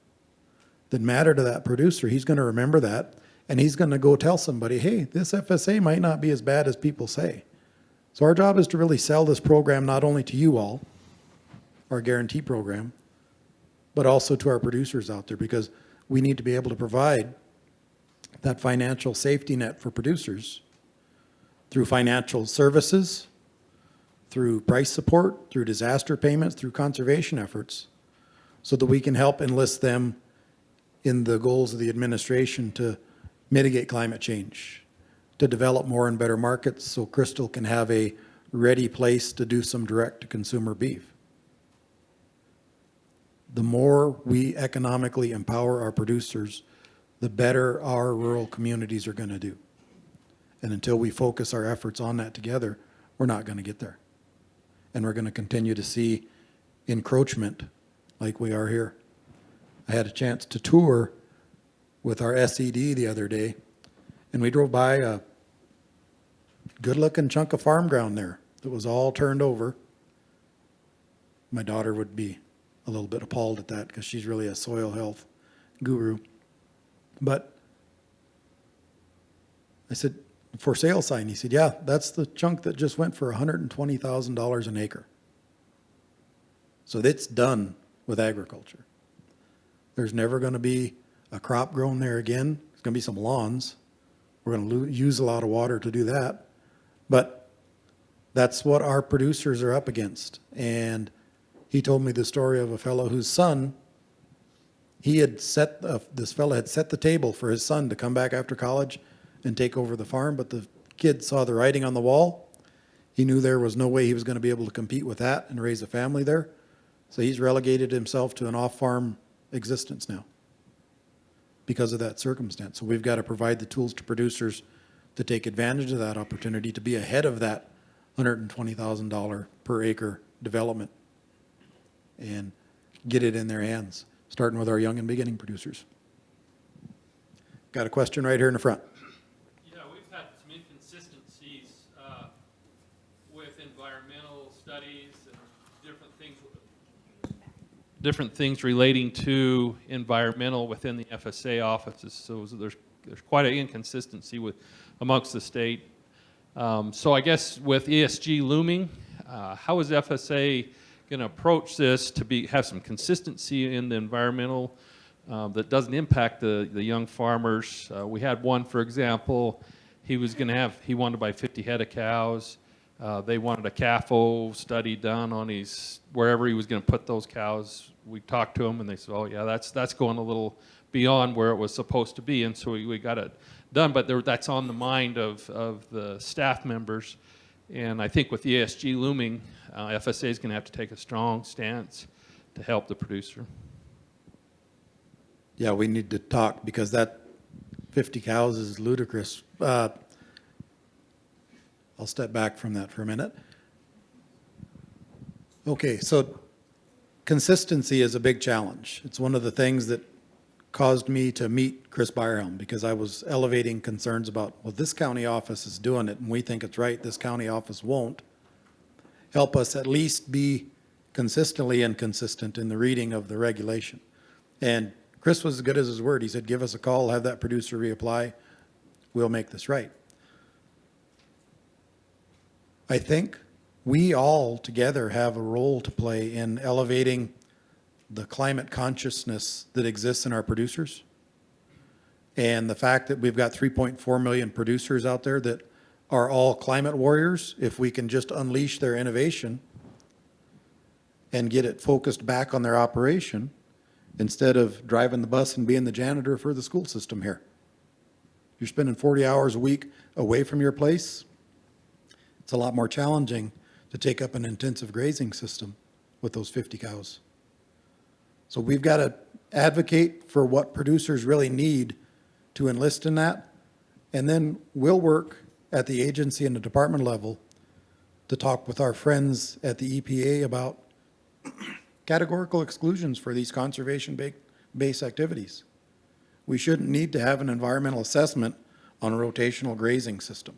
matter to that producer, he's going to remember that, and he's going to go tell somebody, hey, this FSA might not be as bad as people say. So our job is to really sell this program not only to you all, our guarantee program, but also to our producers out there, because we need to be able to provide that financial safety net for producers through financial services, through price support, through disaster payments, through conservation efforts, so that we can help enlist them in the goals of the administration to mitigate climate change, to develop more and better markets so Crystal can have a ready place to do some direct-to-consumer beef. The more we economically empower our producers, the better our rural communities are going to do. And until we focus our efforts on that together, we're not going to get there. And we're going to continue to see encroachment like we are here. I had a chance to tour with our SED the other day, and we drove by a good-looking chunk of farm ground there that was all turned over. My daughter would be a little bit appalled at that because she's really a soil health guru. But I said, for sale sign. He said, yeah, that's the chunk that just went for $120,000 an acre. So it's done with agriculture. There's never going to be a crop grown there again. There's going to be some lawns. We're going to use a lot of water to do that. But that's what our producers are up against. And he told me the story of a fellow whose son, this fellow had set the table for his son to come back after college and take over the farm, but the kid saw the writing on the wall. He knew there was no way he was going to be able to compete with that and raise a family there. So he's relegated himself to an off-farm existence now because of that circumstance. So we've got to provide the tools to producers to take advantage of that opportunity to be ahead of that $120,000 per acre development and get it in their hands, starting with our young and beginning producers. Got a question right here in the front. Yeah, we've had some inconsistencies with environmental studies and different things relating to environmental within the FSA offices. So there's quite an inconsistency amongst the state. So I guess with ESG looming, how is FSA going to approach this to have some consistency in the environmental that doesn't impact the young farmers? We had one, for example, he wanted to buy 50 head of cows. They wanted a CAFO study done on wherever he was going to put those cows. We talked to him and they said, oh yeah, that's going a little beyond where it was supposed to be. And so we got it done, but that's on the mind of the staff members. And I think with ESG looming, FSA is going to have to take a strong stance to help the producer. Yeah, we need to talk because that 50 cows is ludicrous. I'll step back from that for a minute. Okay, so consistency is a big challenge. It's one of the things that caused me to meet Chris Byerhelm because I was elevating concerns about, well, this county office is doing it and we think it's right, this county office won't. Help us at least be consistently inconsistent in the reading of the regulation. And Chris was as good as his word. He said, give us a call, have that producer reapply, we'll make this right. I think we all together have a role to play in elevating the climate consciousness that exists in our producers. And the fact that we've got 3.4 million producers out there that are all climate warriors, if we can just unleash their innovation and get it focused back on their operation instead of driving the bus and being the janitor for the school system here. You're spending 40 hours a week away from your place. It's a lot more challenging to take up an intensive grazing system with those 50 cows. So we've got to advocate for what producers really need to enlist in that. And then we'll work at the agency and the department level to talk with our friends at the EPA about categorical exclusions for these conservation-based activities. We shouldn't need to have an environmental assessment on a rotational grazing system.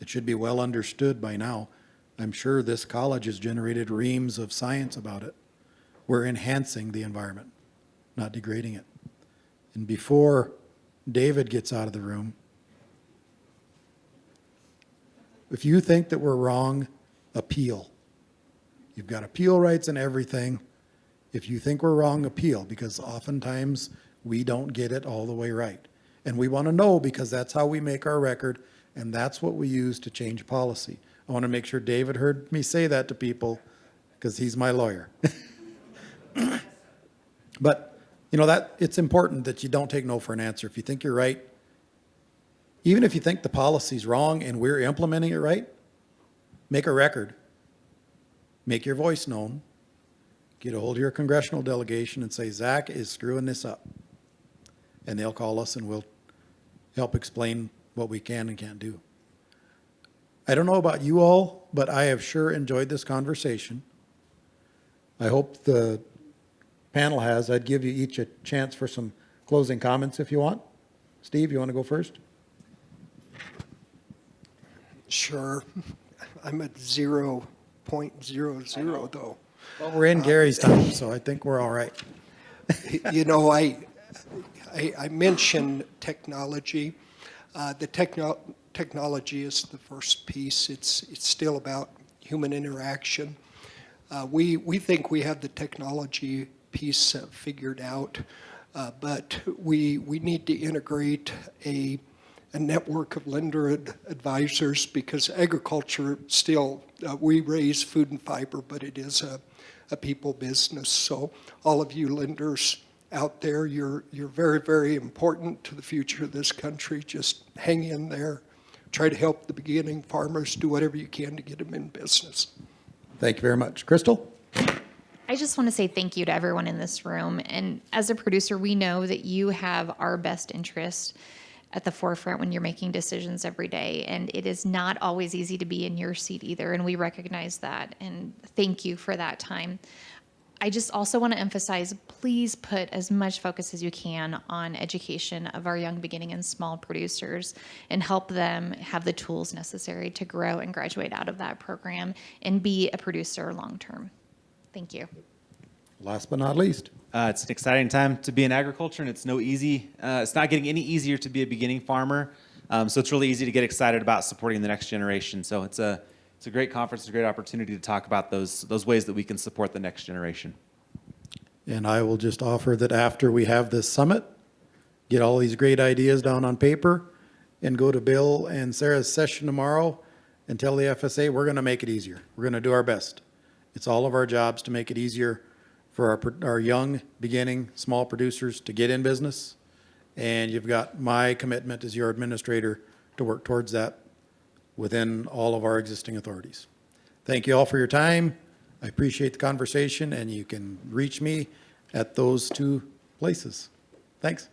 It should be well understood by now. I'm sure this college has generated reams of science about it. We're enhancing the environment, not degrading it. And before David gets out of the room, if you think that we're wrong, appeal. You've got appeal rights and everything. If you think we're wrong, appeal, because oftentimes we don't get it all the way right. And we want to know because that's how we make our record, and that's what we use to change policy. I want to make sure David heard me say that to people because he's my lawyer. But, you know, that it's important that you don't take no for an answer. If you think you're right, even if you think the policy's wrong and we're implementing it right, make a record. Make your voice known. Get a hold of your congressional delegation and say, Zach is screwing this up. And they'll call us and we'll help explain what we can and can't do. I don't know about you all, but I have sure enjoyed this conversation. I hope the panel has, I'd give you each a chance for some closing comments if you want. Steve, you want to go first? Sure. I'm at 0.00 though. Well, we're in Gary's time, so I think we're all right. You know, I mentioned technology. The technology is the first piece. It's still about human interaction. We think we have the technology piece figured out, but we need to integrate a network of lender advisors, because agriculture still, we raise food and fiber, but it is a people business. So all of you lenders out there, you're very, very important to the future of this country. Just hang in there. Try to help the beginning farmers. Do whatever you can to get them in business. Thank you very much. Crystal? I just want to say thank you to everyone in this room. And as a producer, we know that you have our best interest at the forefront when you're making decisions every day. And it is not always easy to be in your seat either. And we recognize that. And thank you for that time. I just also want to emphasize, please put as much focus as you can on education of our young beginning and small producers and help them have the tools necessary to grow and graduate out of that program and be a producer long term. Thank you. Last but not least. It's an exciting time to be in agriculture, and it's not getting any easier to be a beginning farmer. So it's really easy to get excited about supporting the next generation. So it's a great conference, a great opportunity to talk about those ways that we can support the next generation. And I will just offer that after we have this summit, get all these great ideas down on paper and go to Bill and Sarah's session tomorrow and tell the FSA we're going to make it easier. We're going to do our best. It's all of our jobs to make it easier for our young, beginning, small producers to get in business. And you've got my commitment as your administrator to work towards that within all of our existing authorities. Thank you all for your time. I appreciate the conversation, and you can reach me at those two places. Thanks.